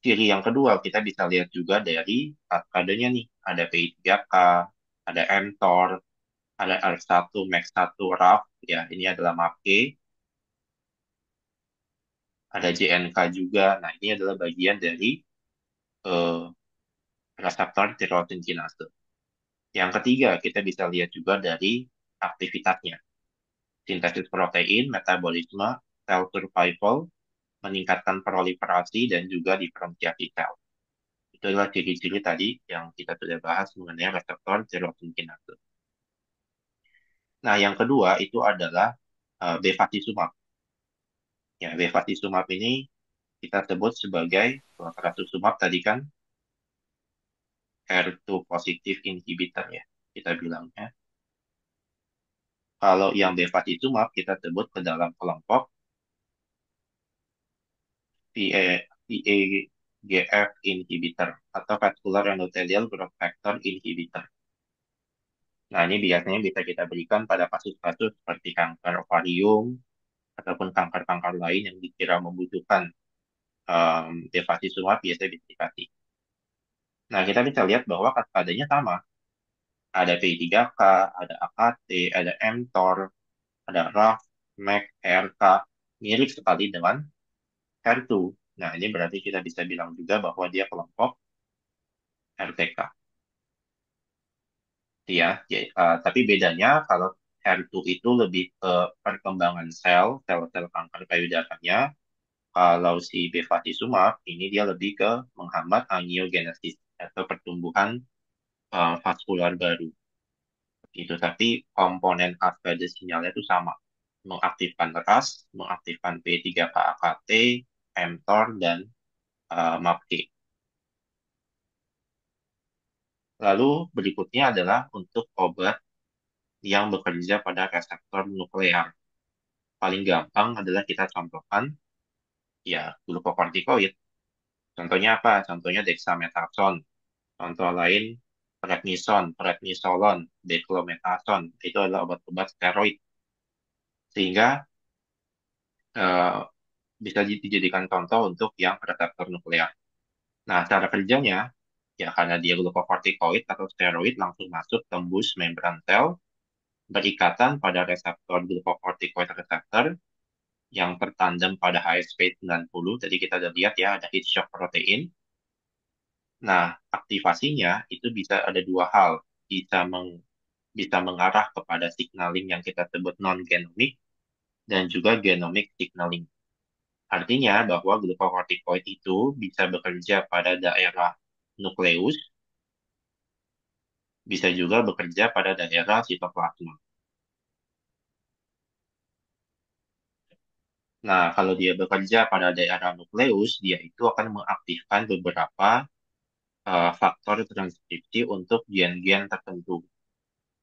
Speaker 1: Ciri yang kedua kita bisa lihat juga dari kaskadenya nih. Ada PI3K, ada mTOR, ada R1, MAX1, RAF, ya ini adalah MAPK, ada JNK juga. Nah, ini adalah bagian dari eh, reseptor tirosin kinase. Yang ketiga, kita bisa lihat juga dari aktivitasnya. Sintesis protein, metabolisme, sel survival, meningkatkan proliferasi, dan juga diferensiasi sel. Itu adalah ciri-ciri tadi yang kita sudah bahas mengenai reseptor tirosin kinase. Nah, yang kedua itu adalah bevacizumab. Ya, bevacizumab ini kita sebut sebagai trastuzumab tadi kan HER2 positif inhibitor ya, kita bilangnya. Kalau yang bevacizumab kita sebut ke dalam kelompok VEGF inhibitor atau vascular endothelial growth factor inhibitor. Nah, ini biasanya bisa kita berikan pada kasus-kasus seperti kanker ovarium ataupun kanker-kanker lain yang dikira membutuhkan bevacizumab biasanya bisa dikasih. Nah, kita bisa lihat bahwa kaskadenya sama. Ada P3K, ada AKT, ada mTOR, ada RAF, MEK, RK, mirip sekali dengan HER2. Nah, ini berarti kita bisa bilang juga bahwa dia kelompok RTK. Ya, tapi bedanya kalau HER2 itu lebih ke perkembangan sel-sel kanker payudaranya. Kalau si bevacizumab ini dia lebih ke menghambat angiogenesis atau pertumbuhan vaskular baru. Itu tapi komponen kaskade sinyalnya itu sama, mengaktifkan RAS, mengaktifkan P3KAKT, mTOR, dan MAPK. Lalu berikutnya adalah untuk obat yang bekerja pada reseptor nuklear. Paling gampang adalah kita contohkan ya glukokortikoid. Contohnya apa? Contohnya dexamethasone. Contoh lain prednisolon, declomethason. Itu adalah obat-obat steroid. Sehingga eh, bisa dijadikan contoh untuk yang reseptor nuklear. Nah, cara kerjanya, ya karena dia glukokortikoid atau steroid langsung masuk tembus membran sel, berikatan pada reseptor glukokortikoid reseptor yang tertandem pada HSP90. Tadi kita udah lihat ya, ada heat shock protein. Nah, aktivasinya itu bisa ada dua hal. Bisa bisa mengarah kepada signaling yang kita sebut non-genomic dan juga genomic signaling. Artinya bahwa glukokortikoid itu bisa bekerja pada daerah nukleus, bisa juga bekerja pada daerah sitoplasma. Nah, kalau dia bekerja pada daerah nukleus, dia itu akan mengaktifkan beberapa faktor transkripsi untuk gen-gen tertentu.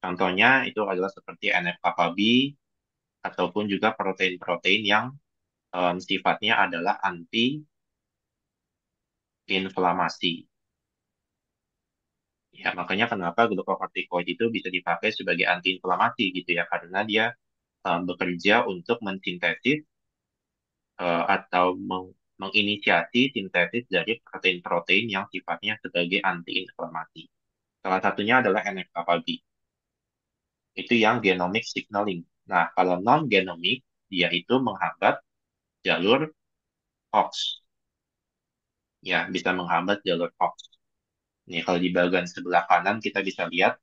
Speaker 1: Contohnya itu adalah seperti NF-kappa B ataupun juga protein-protein yang sifatnya adalah anti-inflamasi. Ya, makanya kenapa glukokortikoid itu bisa dipakai sebagai antiinflamasi gitu ya, karena dia bekerja untuk mensintesis atau menginisiasi sintesis dari protein-protein yang sifatnya sebagai antiinflamasi. Salah satunya adalah NF-kappa B. Itu yang genomic signaling. Nah, kalau non-genomic, dia itu menghambat jalur COX. Ya, bisa menghambat jalur COX. Nih, kalau di bagian sebelah kanan kita bisa lihat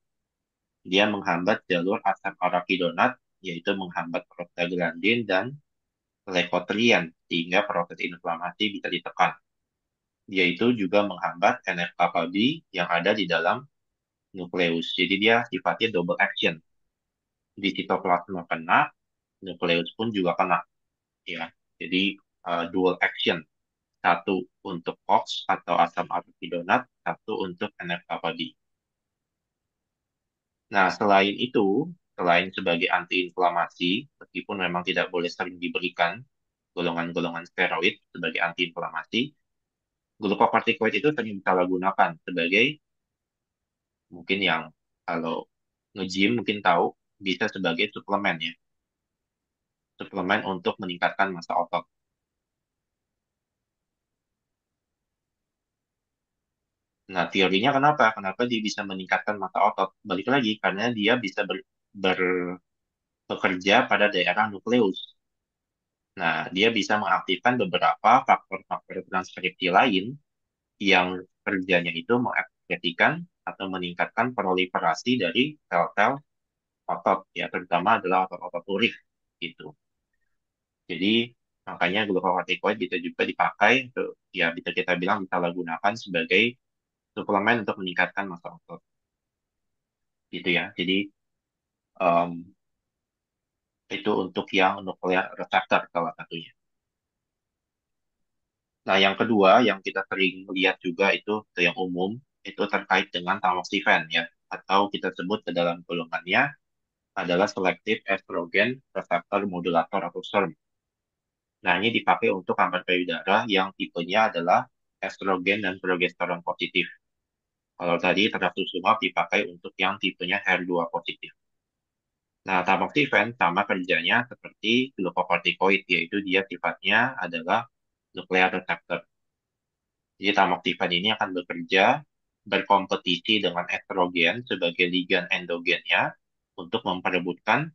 Speaker 1: dia menghambat jalur asam arakidonat, yaitu menghambat prostaglandin dan leukotrien, sehingga proses inflamasi bisa ditekan. Dia itu juga menghambat NF-kappa B yang ada di dalam nukleus. Jadi dia sifatnya double action. Di sitoplasma kena, nukleus pun juga kena. Ya, jadi dual action. Satu untuk COX atau asam arakidonat, satu untuk NF-kappa B. Nah, selain itu, selain sebagai antiinflamasi, meskipun memang tidak boleh sering diberikan golongan-golongan steroid sebagai antiinflamasi, glukokortikoid itu sering disalahgunakan sebagai Mungkin yang kalau nge-gym mungkin tahu bisa sebagai suplemen ya, suplemen untuk meningkatkan massa otot. Nah, teorinya kenapa? Kenapa dia bisa meningkatkan massa otot? Balik lagi, karena dia bisa bekerja pada daerah nukleus. Nah, dia bisa mengaktifkan beberapa faktor-faktor transkripsi lain yang kerjanya itu mengekspresikan atau meningkatkan proliferasi dari sel-sel otot, ya terutama adalah otot-otot urik gitu. Jadi makanya glukokortikoid bisa juga dipakai, ya bisa kita bilang bisa gunakan sebagai suplemen untuk meningkatkan massa otot gitu ya. Jadi em, itu untuk yang nuklear reseptor salah satunya. Nah, yang kedua yang kita sering lihat juga itu yang umum itu terkait dengan tamoxifen ya, atau kita sebut ke dalam golongannya adalah selective estrogen receptor modulator atau SERM. Nah, ini dipakai untuk kanker payudara yang tipenya adalah estrogen dan progesteron positif. Kalau tadi trastuzumab dipakai untuk yang tipenya HER2 positif. Nah, tamoxifen sama kerjanya seperti glukokortikoid, yaitu dia sifatnya adalah nuklear reseptor. Jadi tamoxifen ini akan bekerja berkompetisi dengan estrogen sebagai ligan endogennya untuk memperebutkan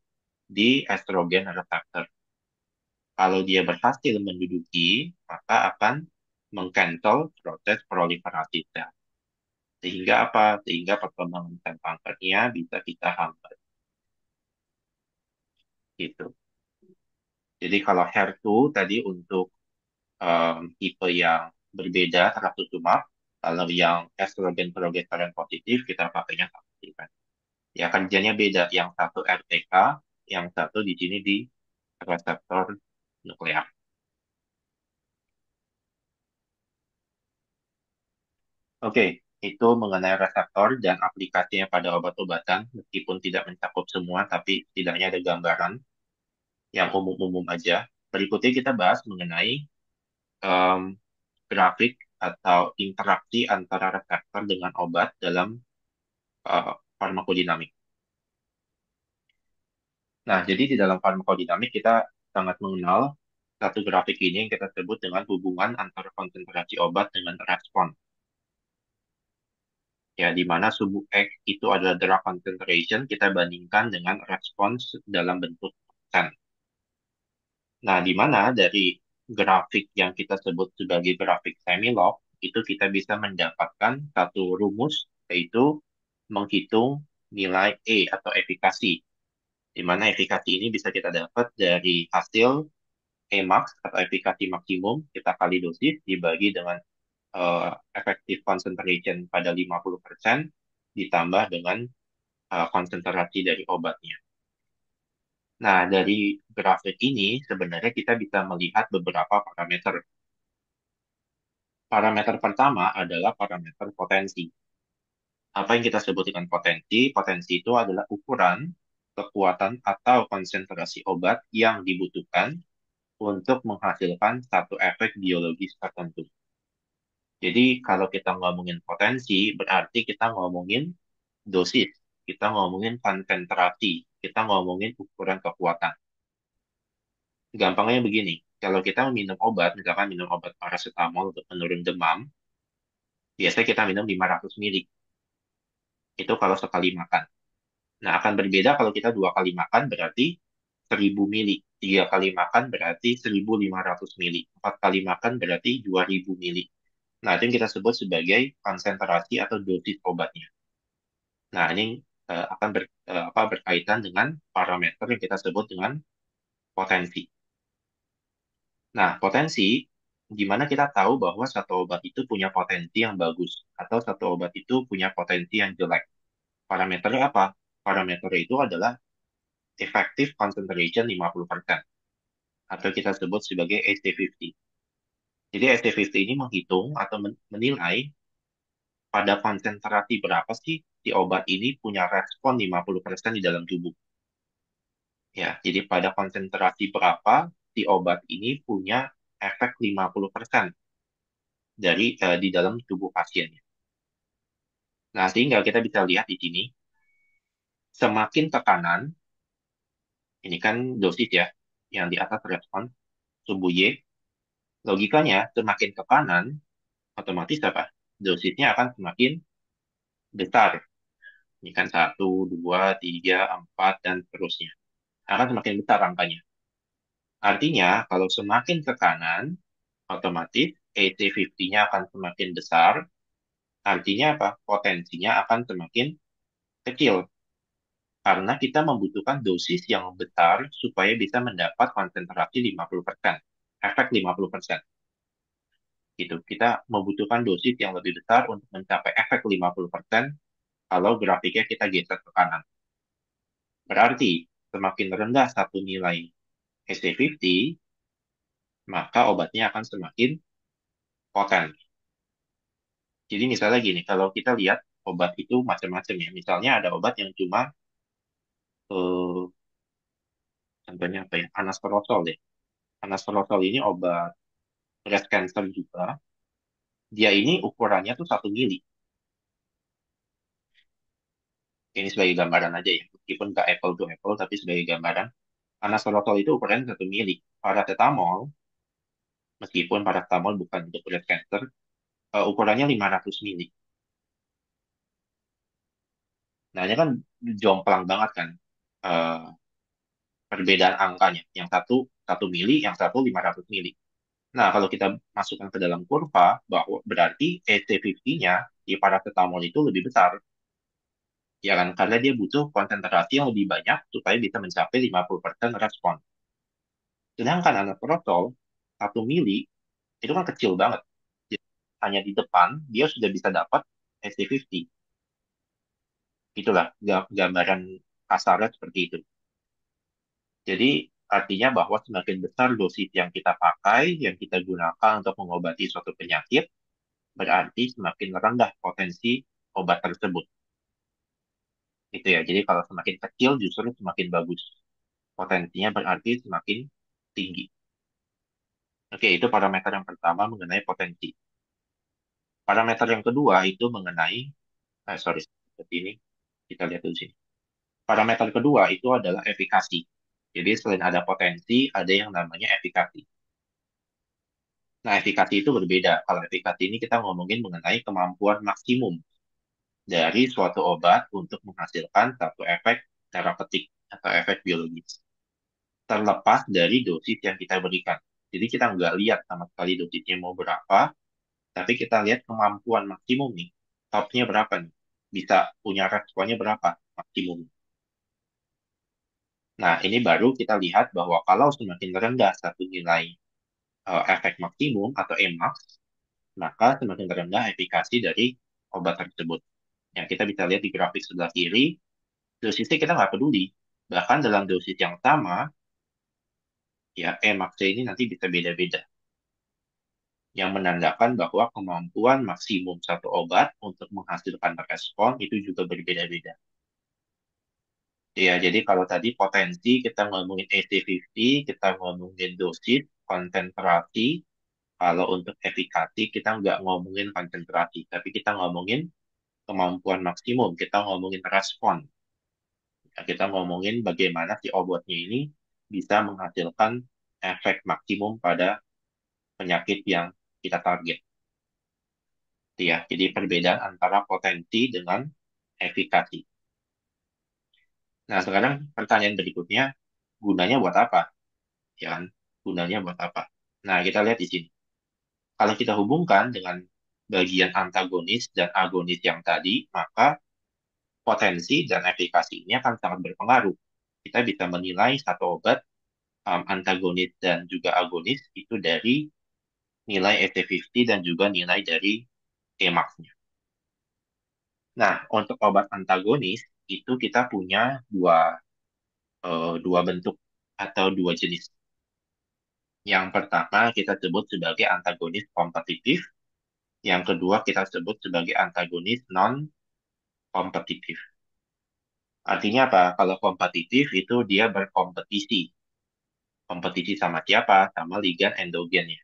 Speaker 1: di estrogen reseptor. Kalau dia berhasil menduduki, maka akan mengcancel proses proliferasi sel. Sehingga apa? Sehingga perkembangan sel kankernya bisa kita hambat. Gitu. Jadi kalau HER2 tadi untuk tipe yang berbeda trastuzumab, kalau yang estrogen progesteron positif kita pakainya tamoxifen. Ya kerjanya beda, yang satu RTK, yang satu di sini di reseptor nuklear. Oke, itu mengenai reseptor dan aplikasinya pada obat-obatan, meskipun tidak mencakup semua, tapi setidaknya ada gambaran yang umum-umum aja. Berikutnya kita bahas mengenai em, grafik atau interaksi antara reseptor dengan obat dalam farmakodinamik. Nah, jadi di dalam farmakodinamik kita sangat mengenal satu grafik ini yang kita sebut dengan hubungan antara konsentrasi obat dengan respon. Ya, di mana subu X itu adalah drug concentration, kita bandingkan dengan respons dalam bentuk persen. Nah, di mana dari grafik yang kita sebut sebagai grafik semi-log, itu kita bisa mendapatkan satu rumus, yaitu menghitung nilai E atau efikasi, di mana efikasi ini bisa kita dapat dari hasil Emax atau efikasi maksimum kita kali dosis dibagi dengan effective concentration pada 50% ditambah dengan konsentrasi dari obatnya. Nah, dari grafik ini sebenarnya kita bisa melihat beberapa parameter. Parameter pertama adalah parameter potensi. Apa yang kita sebut dengan potensi? Potensi itu adalah ukuran kekuatan atau konsentrasi obat yang dibutuhkan untuk menghasilkan satu efek biologis tertentu. Jadi kalau kita ngomongin potensi, berarti kita ngomongin dosis, kita ngomongin konsentrasi, kita ngomongin ukuran kekuatan. Gampangnya begini, kalau kita minum obat, misalkan minum obat paracetamol untuk menurun demam, biasanya kita minum 500 mili. Itu kalau sekali makan. Nah, akan berbeda kalau kita dua kali makan berarti 1000 mili. Tiga kali makan berarti 1500 mili. Empat kali makan berarti 2000 mili. Nah, itu yang kita sebut sebagai konsentrasi atau dosis obatnya. Nah, ini akan berkaitan dengan parameter yang kita sebut dengan potensi. Nah, potensi, gimana kita tahu bahwa satu obat itu punya potensi yang bagus atau satu obat itu punya potensi yang jelek? Parameternya apa? Parameternya itu adalah effective concentration 50% atau kita sebut sebagai ST50. Jadi ST50 ini menghitung atau menilai pada konsentrasi berapa sih si obat ini punya respon 50% di dalam tubuh. Ya, jadi pada konsentrasi berapa si obat ini punya efek 50% di dalam tubuh pasiennya. Nah, sehingga kita bisa lihat di sini, semakin ke kanan, ini kan dosis ya, yang di atas respon tubuh Y, logikanya semakin ke kanan, otomatis apa? Dosisnya akan semakin besar. Ini kan 1, 2, 3, 4, dan seterusnya. Akan semakin besar angkanya. Artinya, kalau semakin ke kanan, otomatis AT50-nya akan semakin besar. Artinya apa? Potensinya akan semakin kecil. Karena kita membutuhkan dosis yang besar supaya bisa mendapat konsentrasi 50%. Efek 50%. Gitu. Kita membutuhkan dosis yang lebih besar untuk mencapai efek 50% kalau grafiknya kita geser ke kanan. Berarti semakin rendah satu nilai ST50, maka obatnya akan semakin poten. Jadi misalnya gini, kalau kita lihat obat itu macam-macam ya. Misalnya ada obat yang cuma eh, contohnya apa ya? Anastrozol deh. Anastrozol ini obat breast cancer juga. Dia ini ukurannya tuh 1 mili. Ini sebagai gambaran aja ya. Meskipun nggak apple to apple, tapi sebagai gambaran. Anastrozol itu ukurannya 1 mili. Paracetamol, meskipun paracetamol bukan untuk breast cancer, ukurannya 500 mili. Nah, ini kan jomplang banget kan eh, perbedaan angkanya. Yang satu 1 mili, yang satu 500 mili. Nah, kalau kita masukkan ke dalam kurva, bahwa berarti EC50-nya di paracetamol itu lebih besar. Ya kan? Karena dia butuh konsentrasi yang lebih banyak supaya bisa mencapai 50% respon. Sedangkan anastrozol, 1 mili, itu kan kecil banget. Jadi, hanya di depan, dia sudah bisa dapat EC50. Itulah gambaran kasarnya seperti itu. Jadi, artinya bahwa semakin besar dosis yang kita pakai, yang kita gunakan untuk mengobati suatu penyakit, berarti semakin rendah potensi obat tersebut. Gitu ya. Jadi kalau semakin kecil justru semakin bagus. Potensinya berarti semakin tinggi. Oke, itu parameter yang pertama mengenai potensi. Parameter yang kedua itu mengenai, sorry, seperti ini. Kita lihat dulu sini. Parameter kedua itu adalah efikasi. Jadi selain ada potensi, ada yang namanya efikasi. Nah, efikasi itu berbeda. Kalau efikasi ini kita ngomongin mengenai kemampuan maksimum dari suatu obat untuk menghasilkan satu efek terapeutik atau efek biologis. Terlepas dari dosis yang kita berikan. Jadi kita nggak lihat sama sekali dosisnya mau berapa, tapi kita lihat kemampuan maksimum nih. Topnya berapa nih? Bisa punya responnya berapa maksimum. Nah, ini baru kita lihat bahwa kalau semakin rendah satu nilai efek maksimum atau Emax, maka semakin rendah efikasi dari obat tersebut. Yang kita bisa lihat di grafik sebelah kiri, dosisnya kita nggak peduli. Bahkan dalam dosis yang sama, ya Emax ini nanti bisa beda-beda. Yang menandakan bahwa kemampuan maksimum satu obat untuk menghasilkan respon itu juga berbeda-beda. Ya, jadi kalau tadi potensi kita ngomongin AC50, kita ngomongin dosis, konsentrasi. Kalau untuk efikasi kita nggak ngomongin konsentrasi, tapi kita ngomongin kemampuan maksimum, kita ngomongin respon. Ya, kita ngomongin bagaimana si obatnya ini bisa menghasilkan efek maksimum pada penyakit yang kita target. Itu ya, jadi perbedaan antara potensi dengan efikasi. Nah, sekarang pertanyaan berikutnya, gunanya buat apa? Ya kan? Gunanya buat apa? Nah, kita lihat di sini. Kalau kita hubungkan dengan bagian antagonis dan agonis yang tadi, maka potensi dan efikasi ini akan sangat berpengaruh. Kita bisa menilai satu obat antagonis dan juga agonis itu dari nilai EC50 dan juga nilai dari Emax-nya. Nah, untuk obat antagonis itu kita punya dua bentuk atau dua jenis. Yang pertama kita sebut sebagai antagonis kompetitif, yang kedua kita sebut sebagai antagonis non-kompetitif. Artinya apa? Kalau kompetitif itu dia berkompetisi. Kompetisi sama siapa? Sama ligan endogennya.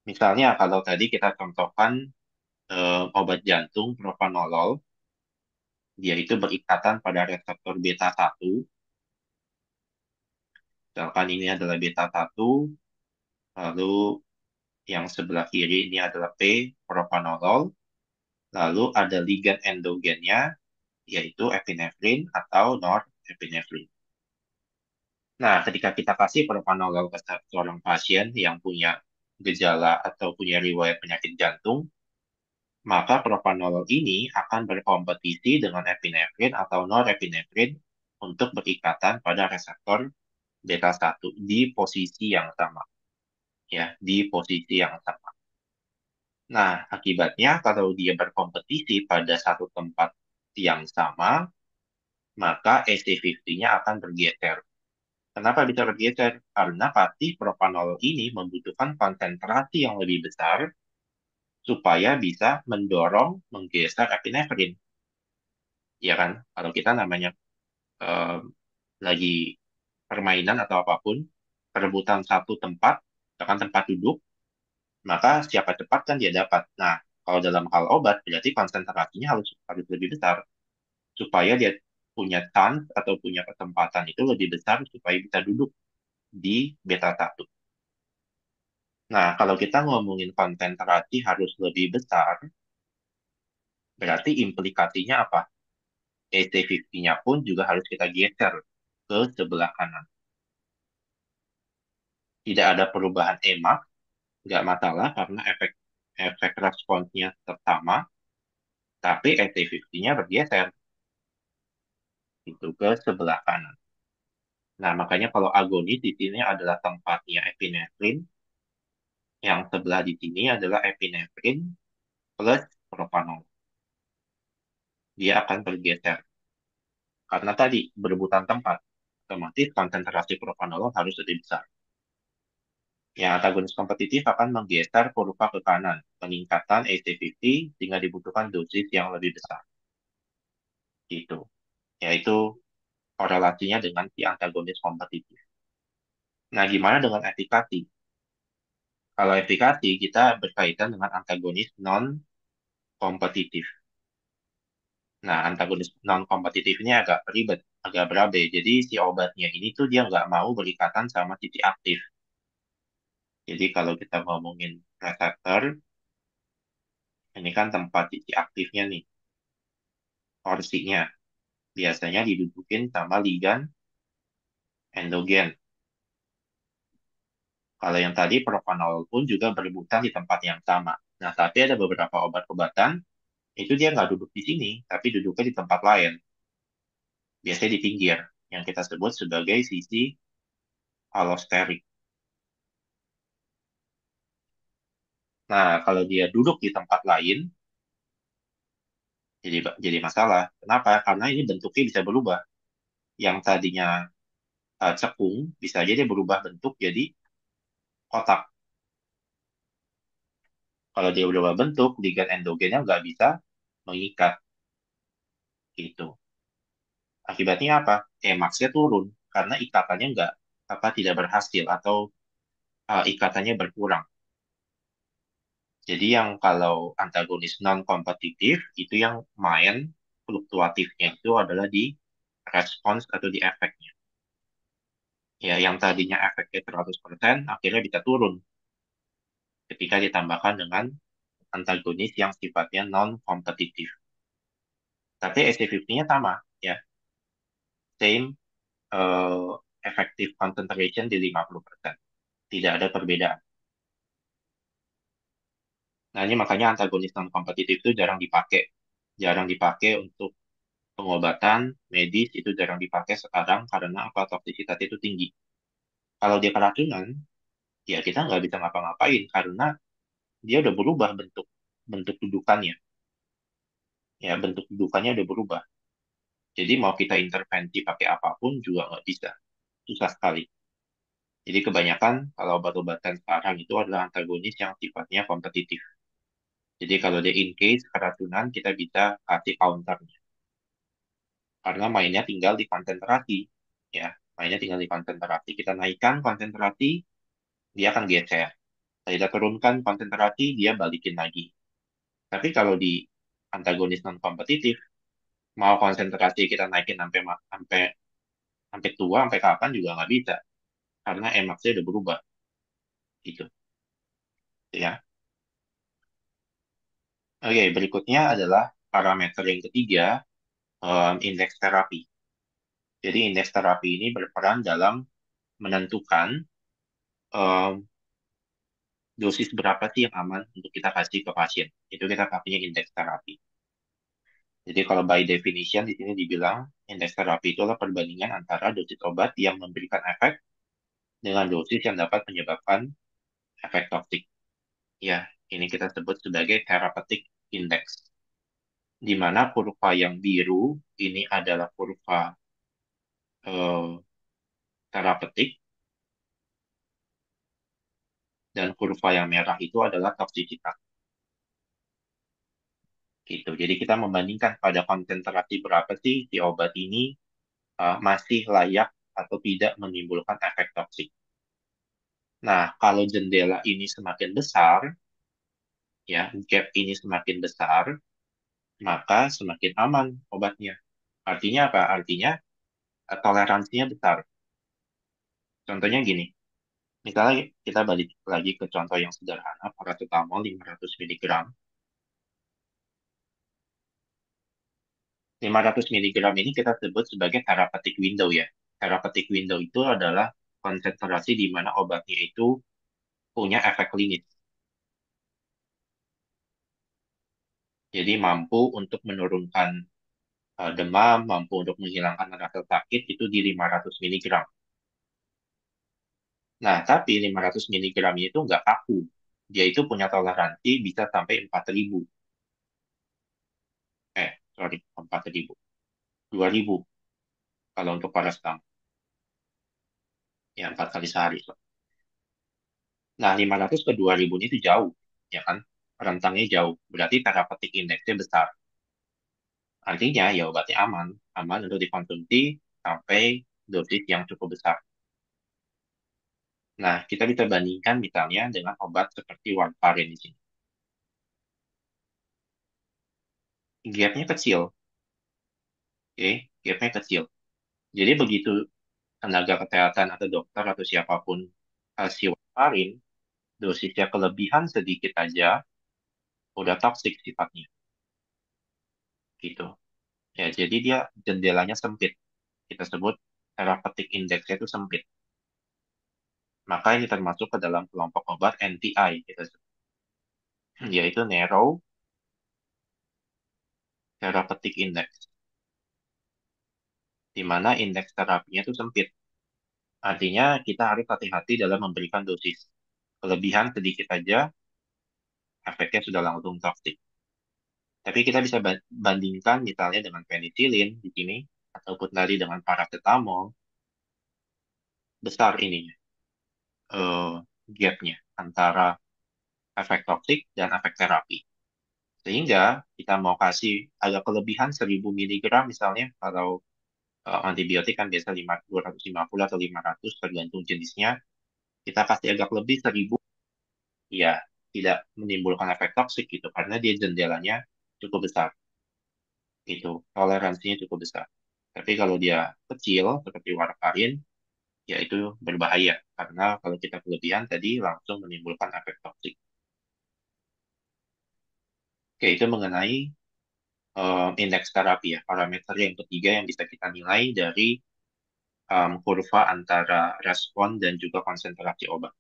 Speaker 1: Misalnya kalau tadi kita contohkan obat jantung propranolol, dia itu berikatan pada reseptor beta 1. Misalkan ini adalah beta 1, lalu yang sebelah kiri ini adalah P, propranolol, lalu ada ligan endogennya, yaitu epinefrin atau norepinefrin. Nah, ketika kita kasih propranolol ke seorang pasien yang punya gejala atau punya riwayat penyakit jantung, maka propranolol ini akan berkompetisi dengan epinefrin atau norepinefrin untuk berikatan pada reseptor beta 1 di posisi yang sama. Ya, di posisi yang sama. Nah, akibatnya kalau dia berkompetisi pada satu tempat yang sama, maka AC50-nya akan bergeser. Kenapa bisa bergeser? Karena pasti propranolol ini membutuhkan konsentrasi yang lebih besar supaya bisa mendorong menggeser epinefrin. Ya kan? Kalau kita namanya eh, lagi permainan atau apapun, perebutan satu tempat, misalkan tempat duduk, maka siapa cepat kan dia dapat. Nah, kalau dalam hal obat, berarti konsentrasinya harus harus lebih besar supaya dia punya chance atau punya kesempatan itu lebih besar supaya bisa duduk di beta 1. Nah, kalau kita ngomongin konsentrasi harus lebih besar, berarti implikasinya apa? AC50-nya pun juga harus kita geser ke sebelah kanan. Tidak ada perubahan emak, nggak masalah karena efek efek responsnya tetap sama, tapi AC50-nya bergeser itu ke sebelah kanan. Nah, makanya kalau agonis di sini adalah tempatnya epinefrin, yang sebelah di sini adalah epinefrin plus propanol. Dia akan bergeser. Karena tadi berebutan tempat, otomatis konsentrasi propanolol harus lebih besar. Yang antagonis kompetitif akan menggeser kurva ke kanan, peningkatan AC50 sehingga dibutuhkan dosis yang lebih besar. Itu, yaitu korelasinya dengan si antagonis kompetitif. Nah, gimana dengan efikasi? Kalau efikasi, kita berkaitan dengan antagonis non-kompetitif. Nah, antagonis non-kompetitif ini agak ribet, agak berabe. Jadi, si obatnya ini tuh dia nggak mau berikatan sama titik aktif. Jadi, kalau kita ngomongin reseptor, ini kan tempat titik aktifnya nih, porsinya. Biasanya didudukin sama ligan endogen. Kalau yang tadi propranolol pun juga berebutan di tempat yang sama. Nah, tapi ada beberapa obat-obatan, itu dia nggak duduk di sini, tapi duduknya di tempat lain. Biasanya di pinggir, yang kita sebut sebagai sisi alosterik. Nah, kalau dia duduk di tempat lain, jadi masalah. Kenapa? Karena ini bentuknya bisa berubah. Yang tadinya cekung, bisa aja dia berubah bentuk jadi kotak. Kalau dia berubah bentuk, ligan endogennya nggak bisa mengikat. Gitu. Akibatnya apa? Emaksnya turun karena ikatannya nggak tidak berhasil atau ikatannya berkurang. Jadi yang kalau antagonis non-kompetitif itu yang main fluktuatifnya itu adalah di respons atau di efeknya. Ya, yang tadinya efeknya 100% akhirnya bisa turun ketika ditambahkan dengan antagonis yang sifatnya non-kompetitif. Tapi SC50-nya sama, ya, same uh, effective concentration di 50%. Tidak ada perbedaan. Nah, ini makanya antagonis non-kompetitif itu jarang dipakai. Jarang dipakai untuk pengobatan medis, itu jarang dipakai sekarang karena apa? Toksisitas itu tinggi. Kalau dia keracunan, ya kita nggak bisa ngapa-ngapain karena dia udah berubah bentuk bentuk dudukannya. Ya, bentuk dudukannya udah berubah. Jadi mau kita intervensi pakai apapun juga nggak bisa. Susah sekali. Jadi kebanyakan kalau obat-obatan sekarang itu adalah antagonis yang sifatnya kompetitif. Jadi kalau dia in case keracunan, kita bisa kasih counternya. Karena mainnya tinggal di konsentrasi. Ya, mainnya tinggal di konsentrasi. Kita naikkan konsentrasi, dia akan geser. Kita turunkan konsentrasi, dia balikin lagi. Tapi kalau di antagonis non kompetitif, mau konsentrasi kita naikin sampai sampai tua, sampai kapan juga nggak bisa, karena Emaxnya udah berubah, gitu. Ya. Oke, berikutnya adalah parameter yang ketiga, indeks terapi. Jadi indeks terapi ini berperan dalam menentukan em, dosis berapa sih yang aman untuk kita kasih ke pasien. Itu kita pakainya indeks terapi. Jadi kalau by definition di sini dibilang indeks terapi itu adalah perbandingan antara dosis obat yang memberikan efek dengan dosis yang dapat menyebabkan efek toksik. Ya, ini kita sebut sebagai therapeutic index. Di mana kurva yang biru ini adalah kurva eh, terapeutik dan kurva yang merah itu adalah toksisitas. Gitu. Jadi kita membandingkan pada konsentrasi berapa sih si obat ini masih layak atau tidak menimbulkan efek toksik. Nah, kalau jendela ini semakin besar, ya, gap ini semakin besar, maka semakin aman obatnya. Artinya apa? Artinya toleransinya besar. Contohnya gini, misalnya kita balik lagi ke contoh yang sederhana, paracetamol 500 miligram. 500 miligram ini kita sebut sebagai therapeutic window ya. Therapeutic window itu adalah konsentrasi di mana obatnya itu punya efek klinis. Jadi mampu untuk menurunkan demam, mampu untuk menghilangkan rasa sakit itu di 500 miligram. Nah, tapi 500 miligram itu nggak kaku. Dia itu punya toleransi bisa sampai 4.000. Sorry, 4.000. 2.000 kalau untuk paracetamol. Ya, 4 kali sehari. So. Nah, 500 ke 2.000 ini itu jauh. Ya kan? Rentangnya jauh. Berarti therapeutic index-nya besar. Artinya, ya obatnya aman. Aman untuk dikonsumsi sampai dosis yang cukup besar. Nah, kita bisa bandingkan misalnya dengan obat seperti warfarin di sini. Gapnya kecil, oke? Gapnya kecil. Jadi begitu tenaga kesehatan atau dokter atau siapapun kasih warfarin, dosisnya kelebihan sedikit aja, udah toksik sifatnya, gitu. Ya, jadi dia jendelanya sempit. Kita sebut therapeutic index-nya itu sempit. Maka ini termasuk ke dalam kelompok obat NTI, kita sebut, yaitu narrow therapeutic index, di mana indeks terapinya itu sempit. Artinya kita harus hati-hati dalam memberikan dosis. Kelebihan sedikit aja, efeknya sudah langsung toksik. Tapi kita bisa bandingkan misalnya dengan penicillin di sini, ataupun tadi dengan paracetamol, besar ininya, eh, gapnya antara efek toksik dan efek terapi. Sehingga kita mau kasih agak kelebihan 1.000 miligram misalnya, kalau antibiotik kan biasa 250 atau 500 tergantung jenisnya, kita kasih agak lebih 1.000, ya tidak menimbulkan efek toksik gitu, karena dia jendelanya cukup besar, itu toleransinya cukup besar. Tapi kalau dia kecil, seperti warfarin, ya itu berbahaya, karena kalau kita kelebihan tadi langsung menimbulkan efek toksik. Oke, itu mengenai indeks terapi ya, parameter yang ketiga yang bisa kita nilai dari kurva antara respon dan juga konsentrasi obat.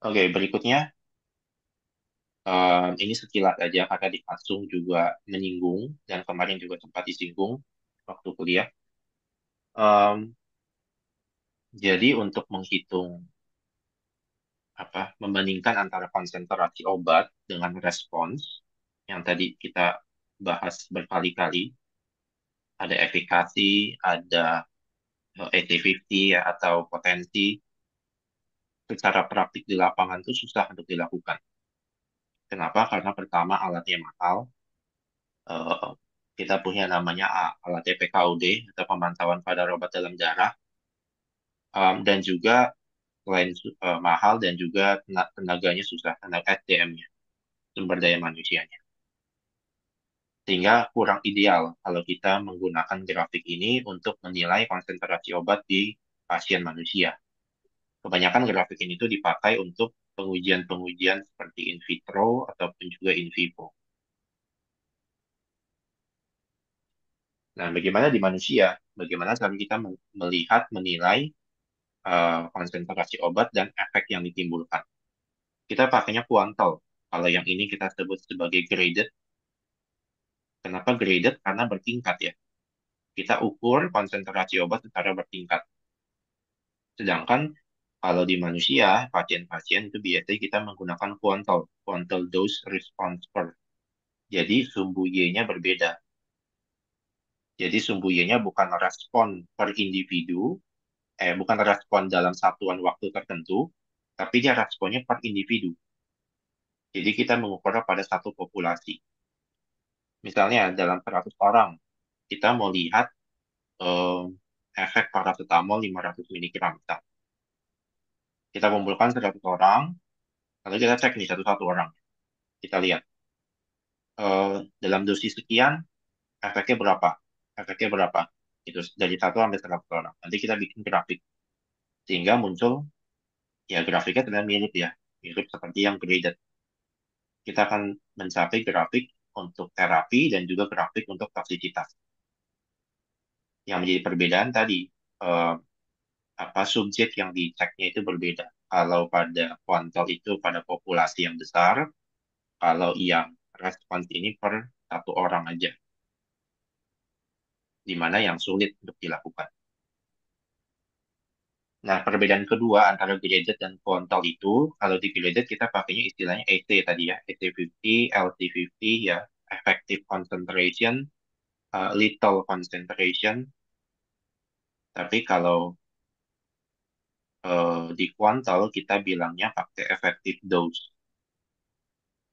Speaker 1: Oke, berikutnya ini sekilas aja karena di Pasung juga menyinggung dan kemarin juga sempat disinggung waktu kuliah. Em, jadi untuk menghitung membandingkan antara konsentrasi obat dengan respons yang tadi kita bahas berkali-kali, ada efikasi, ada AT50 ya, atau potensi, secara praktik di lapangan itu susah untuk dilakukan. Kenapa? Karena pertama alatnya mahal. Eh, kita punya namanya alat PKUD atau pemantauan kadar obat dalam darah. Dan juga selain mahal dan juga tenaganya susah, tenaga SDM-nya, sumber daya manusianya. Sehingga kurang ideal kalau kita menggunakan grafik ini untuk menilai konsentrasi obat di pasien manusia. Kebanyakan grafik ini tuh dipakai untuk pengujian-pengujian seperti in vitro ataupun juga in vivo. Nah, bagaimana di manusia? Bagaimana cara kita melihat, menilai konsentrasi obat dan efek yang ditimbulkan? Kita pakainya kuantal. Kalau yang ini kita sebut sebagai graded. Kenapa graded? Karena bertingkat ya. Kita ukur konsentrasi obat secara bertingkat. Sedangkan kalau di manusia, pasien-pasien itu biasanya kita menggunakan kuantal, kuantal dose response curve. Jadi sumbu Y-nya berbeda. Jadi sumbu Y-nya bukan respon per individu, bukan respon dalam satuan waktu tertentu, tapi dia responnya per individu. Jadi kita mengukur pada satu populasi. Misalnya dalam 100 orang, kita mau lihat eh, efek paracetamol 500 mg. Kita kumpulkan 100 orang, lalu kita cek nih satu-satu orang. Kita lihat dalam dosis sekian, efeknya berapa? Efeknya berapa? Itu dari 1 sampai 100 orang. Nanti kita bikin grafik. Sehingga muncul, ya grafiknya terlihat mirip ya. Mirip seperti yang graded. Kita akan mencapai grafik untuk terapi dan juga grafik untuk toksisitas. Yang menjadi perbedaan tadi, eh, subjek yang diceknya itu berbeda. Kalau pada kuantal itu pada populasi yang besar, kalau yang respons ini per satu orang aja, di mana yang sulit untuk dilakukan. Nah, perbedaan kedua antara graded dan kuantal itu, kalau di graded kita pakainya istilahnya EC tadi ya, EC50, LC50 ya, effective concentration, lethal concentration. Tapi kalau di kuantal kita bilangnya pakai effective dose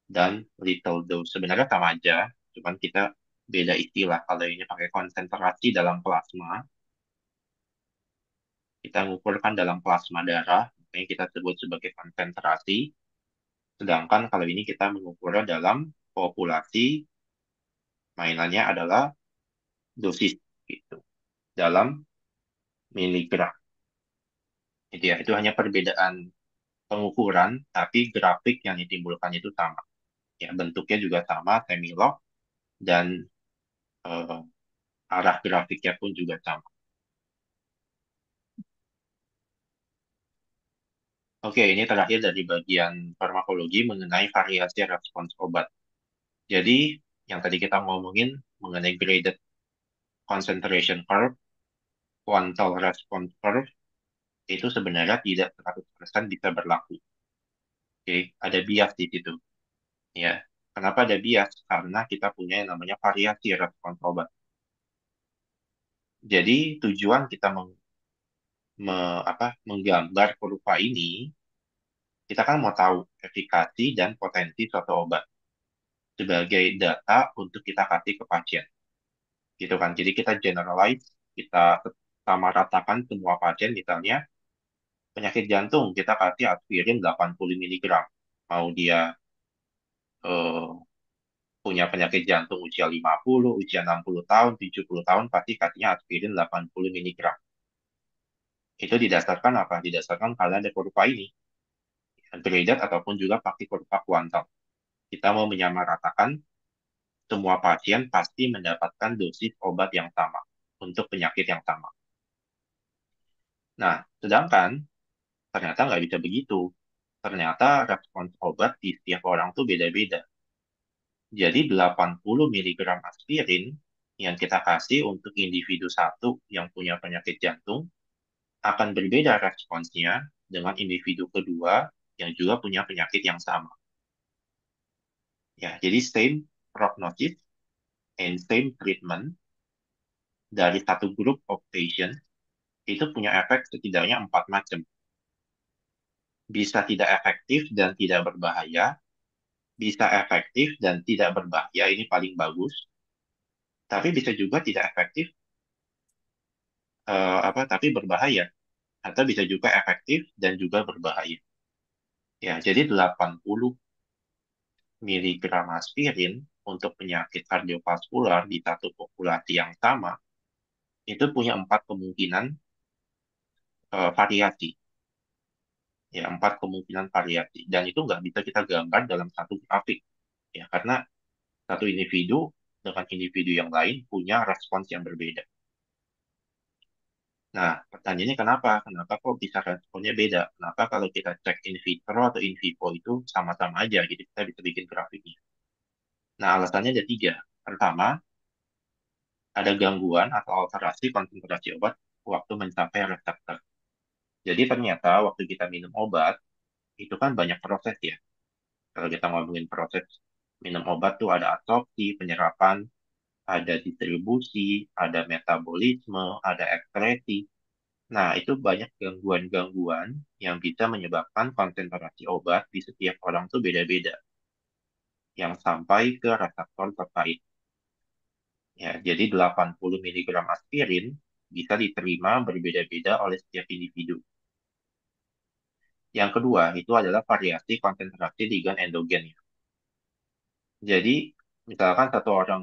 Speaker 1: dan lethal dose. Sebenarnya sama aja, cuman kita beda istilah. Kalau ini pakai konsentrasi dalam plasma, kita mengukurkan dalam plasma darah, makanya kita sebut sebagai konsentrasi. Sedangkan kalau ini kita mengukurnya dalam populasi, mainannya adalah dosis gitu, dalam miligram. Itu ya, itu hanya perbedaan pengukuran, tapi grafik yang ditimbulkan itu sama. Ya, bentuknya juga sama, semi-log, dan eh, arah grafiknya pun juga sama. Oke, ini terakhir dari bagian farmakologi mengenai variasi respons obat. Jadi, yang tadi kita ngomongin mengenai graded concentration curve, quantile response curve, itu sebenarnya tidak 100% bisa berlaku. Oke, ada bias di situ. Ya, kenapa ada bias? Karena kita punya yang namanya variasi respons obat. Jadi, tujuan kita menggambar kurva ini, kita kan mau tahu efikasi dan potensi suatu obat sebagai data untuk kita kasih ke pasien. Gitu kan. Jadi kita generalize, kita sama ratakan semua pasien, misalnya penyakit jantung, kita kasih aspirin 80 miligram. Mau dia eh, punya penyakit jantung usia 50, usia 60 tahun, 70 tahun, pasti kasihnya aspirin 80 miligram. Itu didasarkan apa? Didasarkan karena ada kurva ini, graded ataupun juga pakai kurva kuantal. Kita mau menyamaratakan semua pasien pasti mendapatkan dosis obat yang sama untuk penyakit yang sama. Nah, sedangkan ternyata nggak bisa begitu. Ternyata respons obat di setiap orang tuh beda-beda. Jadi 80 miligram aspirin yang kita kasih untuk individu satu yang punya penyakit jantung akan berbeda responsnya dengan individu kedua yang juga punya penyakit yang sama. Ya, jadi same prognosis and same treatment dari satu group of patients itu punya efek setidaknya 4 macam. Bisa tidak efektif dan tidak berbahaya, bisa efektif dan tidak berbahaya, ini paling bagus, tapi bisa juga tidak efektif, tapi berbahaya. atau bisa juga efektif dan juga berbahaya. Ya, jadi 80 miligram aspirin untuk penyakit kardiovaskular di satu populasi yang sama itu punya 4 kemungkinan variasi. Ya, 4 kemungkinan variasi. Dan itu nggak bisa kita gambar dalam satu grafik. Ya, karena satu individu dengan individu yang lain punya respons yang berbeda. Nah, pertanyaannya kenapa? Kenapa kok bisa responnya beda? Kenapa kalau kita cek in vitro atau in vivo itu sama-sama aja, jadi kita bisa bikin grafiknya. Nah, alasannya ada 3. Pertama, ada gangguan atau alterasi konsentrasi obat waktu mencapai reseptor. Jadi ternyata waktu kita minum obat, itu kan banyak proses ya. Kalau kita ngomongin proses minum obat tuh ada absorpsi, penyerapan, ada distribusi, ada metabolisme, ada ekskresi. Nah, itu banyak gangguan-gangguan yang bisa menyebabkan konsentrasi obat di setiap orang tuh beda-beda, yang sampai ke reseptor terkait. Ya, jadi 80 miligram aspirin bisa diterima berbeda-beda oleh setiap individu. Yang kedua, itu adalah variasi konsentrasi ligan endogen. Jadi, misalkan satu orang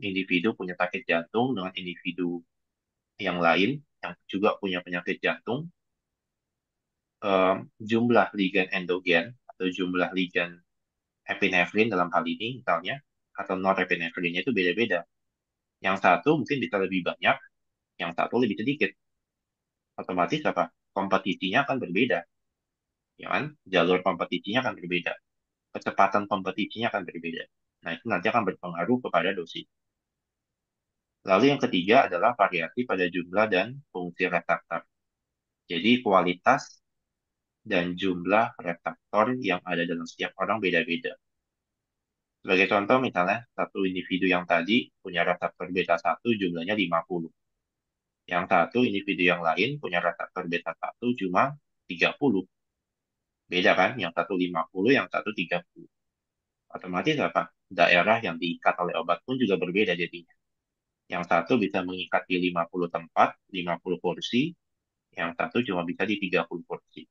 Speaker 1: individu punya sakit jantung dengan individu yang lain yang juga punya penyakit jantung, jumlah ligan endogen atau jumlah ligan epinefrin dalam hal ini misalnya, atau norepinefrinnya itu beda-beda. Yang satu mungkin bisa lebih banyak, yang satu lebih sedikit. Otomatis apa? Kompetisinya akan berbeda, ya kan? Jalur kompetisinya akan berbeda, kecepatan kompetisinya akan berbeda. Nah, itu nanti akan berpengaruh kepada dosis. Lalu yang ketiga adalah variasi pada jumlah dan fungsi reseptor. Jadi kualitas dan jumlah reseptor yang ada dalam setiap orang beda-beda. Sebagai contoh, misalnya satu individu yang tadi punya reseptor beta 1 jumlahnya 50. Yang satu individu yang lain punya reseptor beta 1 cuma 30. Beda kan? Yang satu 50, yang satu 30. Otomatis apa? Daerah yang diikat oleh obat pun juga berbeda jadinya. Yang satu bisa mengikat di 50 tempat, 50 kursi, yang satu cuma bisa di 30 kursi.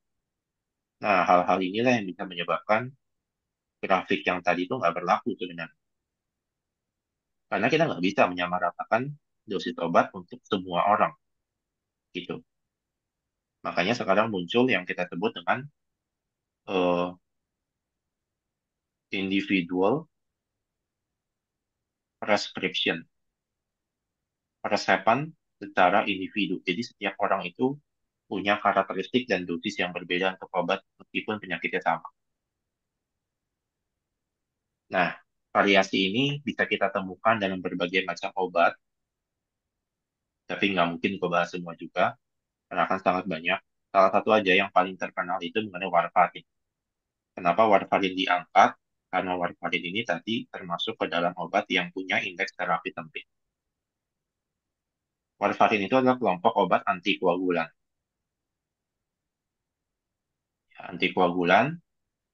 Speaker 1: Nah, hal-hal inilah yang bisa menyebabkan grafik yang tadi itu nggak berlaku sebenarnya. Karena kita nggak bisa menyamaratakan dosis obat untuk semua orang, gitu. Makanya sekarang muncul yang kita sebut dengan eh, individual prescription, resepan secara individu. Jadi setiap orang itu punya karakteristik dan dosis yang berbeda untuk obat meskipun penyakitnya sama. Nah, variasi ini bisa kita temukan dalam berbagai macam obat, tapi nggak mungkin gue bahas semua juga, karena akan sangat banyak. Salah satu aja yang paling terkenal itu mengenai warfarin. Kenapa warfarin diangkat? Karena warfarin ini tadi termasuk ke dalam obat yang punya indeks terapi sempit. Warfarin itu adalah kelompok obat antikoagulan. Antikoagulan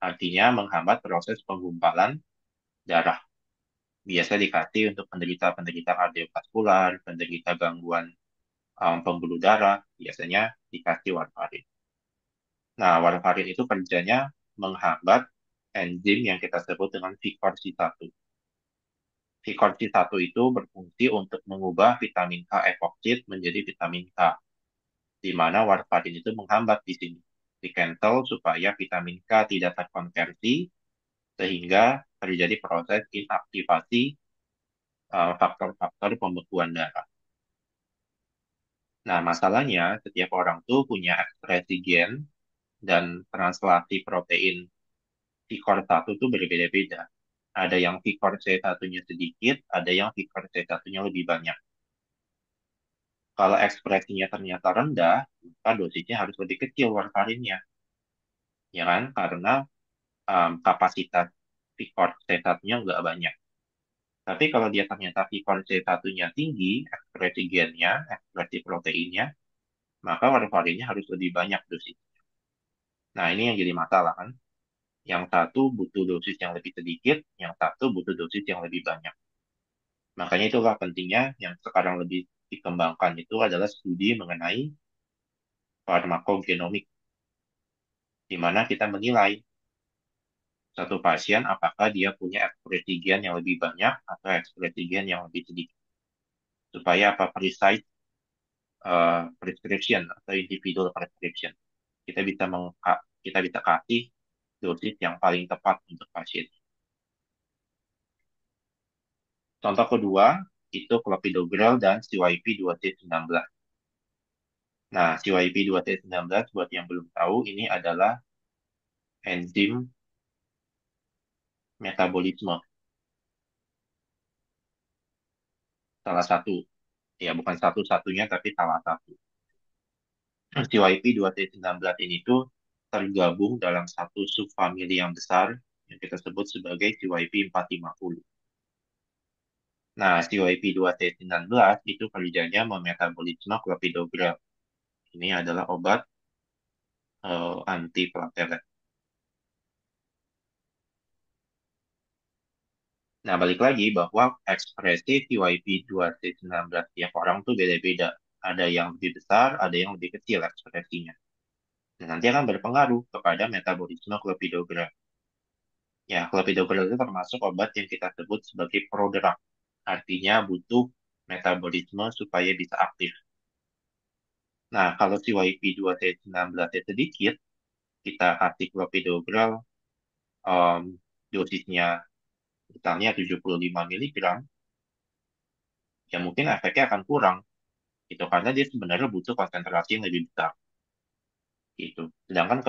Speaker 1: artinya menghambat proses penggumpalan darah. Biasa dikasih untuk penderita-penderita kardiovaskular, penderita gangguan pembuluh darah, biasanya dikasih warfarin. Nah, warfarin itu kerjanya menghambat enzim yang kita sebut dengan Vicorc-1. Vicorc-1 itu berfungsi untuk mengubah vitamin K epoksit menjadi vitamin K, di mana warfarin itu menghambat di sini. Di cancel supaya vitamin K tidak terkonversi, sehingga terjadi proses inaktivasi faktor-faktor pembekuan darah. Nah, masalahnya setiap orang tuh punya ekspresi gen dan translasi protein Vicorc-1 tuh berbeda-beda. Ada yang Vicorc-1-nya sedikit, ada yang Vicorc-1-nya lebih banyak. Kalau ekspresinya ternyata rendah, maka dosisnya harus lebih kecil warfarinnya, ya kan? Karena kapasitas Vicorc-1-nya nggak banyak. Tapi kalau dia ternyata Vicorc-1-nya tinggi, ekspresi gennya, ekspresi proteinnya, maka warfarinnya harus lebih banyak dosis. Nah, ini yang jadi masalah kan. Yang satu butuh dosis yang lebih sedikit, yang satu butuh dosis yang lebih banyak. Makanya itulah pentingnya yang sekarang lebih dikembangkan itu adalah studi mengenai farmakogenomik, di mana kita menilai satu pasien apakah dia punya ekspresi gen yang lebih banyak atau ekspresi gen yang lebih sedikit, supaya apa precise prescription atau individual prescription. Kita bisa kasih dosis yang paling tepat untuk pasien. Contoh kedua itu clopidogrel dan CYP2C19. Nah, CYP2C19 buat yang belum tahu ini adalah enzim metabolisme salah satu, ya bukan satu-satunya tapi salah satu. CYP2C19 ini tuh tergabung dalam satu subfamili yang besar yang kita sebut sebagai CYP450. Nah, CYP2C19 itu kerjanya memetabolisme clopidogrel. Ini adalah obat antiplatelet. Nah, balik lagi bahwa ekspresi CYP2C19 tiap orang tuh beda-beda. Ada yang lebih besar, ada yang lebih kecil ekspresinya. Dan nanti akan berpengaruh kepada metabolisme clopidogrel. Ya, clopidogrel itu termasuk obat yang kita sebut sebagai prodrug. Artinya butuh metabolisme supaya bisa aktif. Nah, kalau CYP2C19 sedikit, kita kasih clopidogrel um, dosisnya misalnya 75 miligram, ya mungkin efeknya akan kurang gitu karena dia sebenarnya butuh konsentrasi yang lebih besar gitu. Sedangkan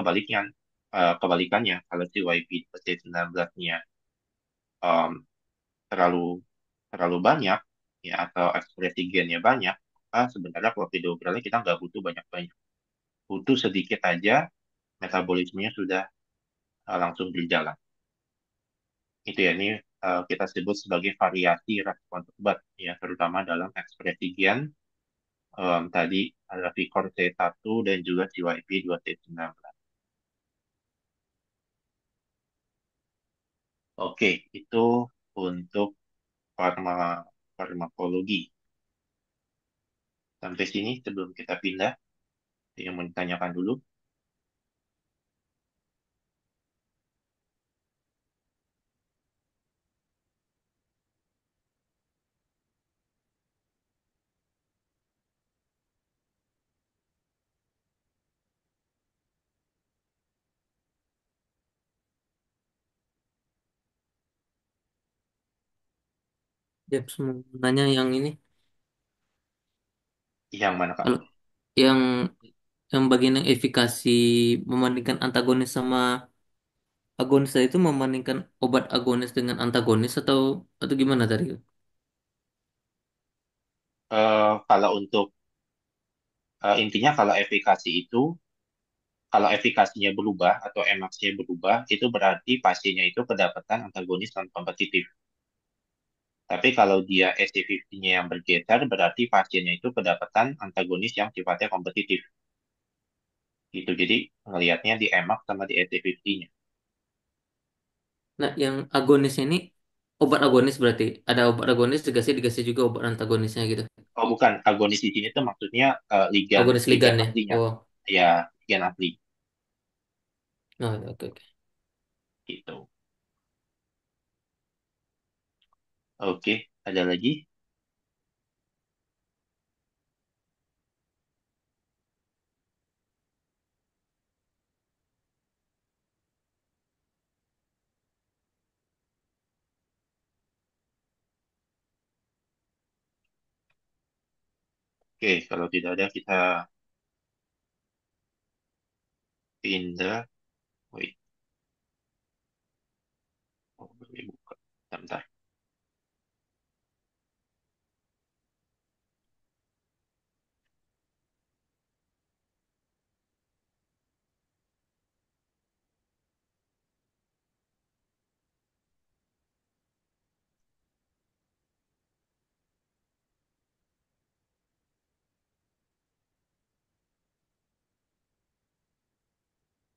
Speaker 1: kebalikannya kalau CYP19-nya um, terlalu terlalu banyak ya atau ekspresi gennya banyak, maka sebenarnya clopidogrelnya kita nggak butuh banyak-banyak. Butuh sedikit aja metabolismenya sudah langsung berjalan. Itu ya, ini kita sebut sebagai variasi respons obat, ya, terutama dalam ekspresi gen. Tadi ada Vicor C1 dan juga CYP2C19. Oke, itu untuk farma farmakologi. Sampai sini sebelum kita pindah, yang mau ditanyakan dulu.
Speaker 2: Dia semua nanya yang ini,
Speaker 1: Yang mana, Kak?
Speaker 2: kalau yang bagian yang efikasi membandingkan antagonis sama agonis tadi itu membandingkan obat agonis dengan antagonis atau gimana tadi?
Speaker 1: Kalau untuk intinya kalau efikasinya berubah atau Emax-nya berubah, itu berarti pasiennya itu kedapatan antagonis non kompetitif. Tapi kalau dia SC50-nya yang bergeser, berarti pasiennya itu kedapatan antagonis yang sifatnya kompetitif. Gitu. Jadi ngelihatnya di Emax sama di SC50-nya.
Speaker 2: Nah, yang agonisnya ini obat agonis berarti ada obat agonis dikasih juga obat antagonisnya gitu.
Speaker 1: Oh bukan, agonis di sini tuh maksudnya ligan
Speaker 2: Agonis
Speaker 1: ligan
Speaker 2: ligan ya.
Speaker 1: aslinya.
Speaker 2: Oh,
Speaker 1: Ya, ligan asli
Speaker 2: oh oke oke.
Speaker 1: gitu. Oke, ada lagi? Oke, kalau tidak ada kita pindah. Wait, oh, boleh buka. Bentar.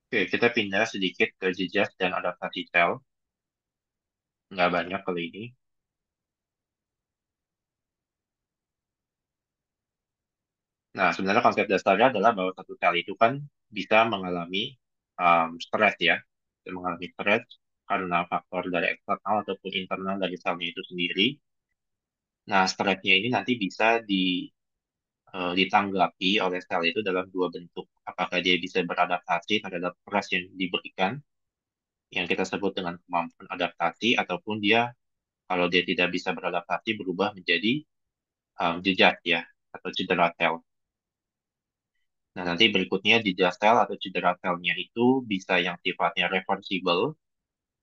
Speaker 1: Oke, kita pindah sedikit ke jejas dan adaptasi sel. Nggak banyak kali ini. Nah, sebenarnya konsep dasarnya adalah bahwa satu sel itu kan bisa mengalami stres ya, bisa mengalami stres karena faktor dari eksternal ataupun internal dari selnya itu sendiri. Nah, stresnya ini nanti bisa ditanggapi oleh sel itu dalam dua bentuk. Apakah dia bisa beradaptasi terhadap stres yang diberikan, yang kita sebut dengan kemampuan adaptasi, ataupun dia kalau dia tidak bisa beradaptasi berubah menjadi jejak ya, atau cedera sel. Nah, nanti berikutnya jejak sel atau cedera selnya itu bisa yang sifatnya reversible.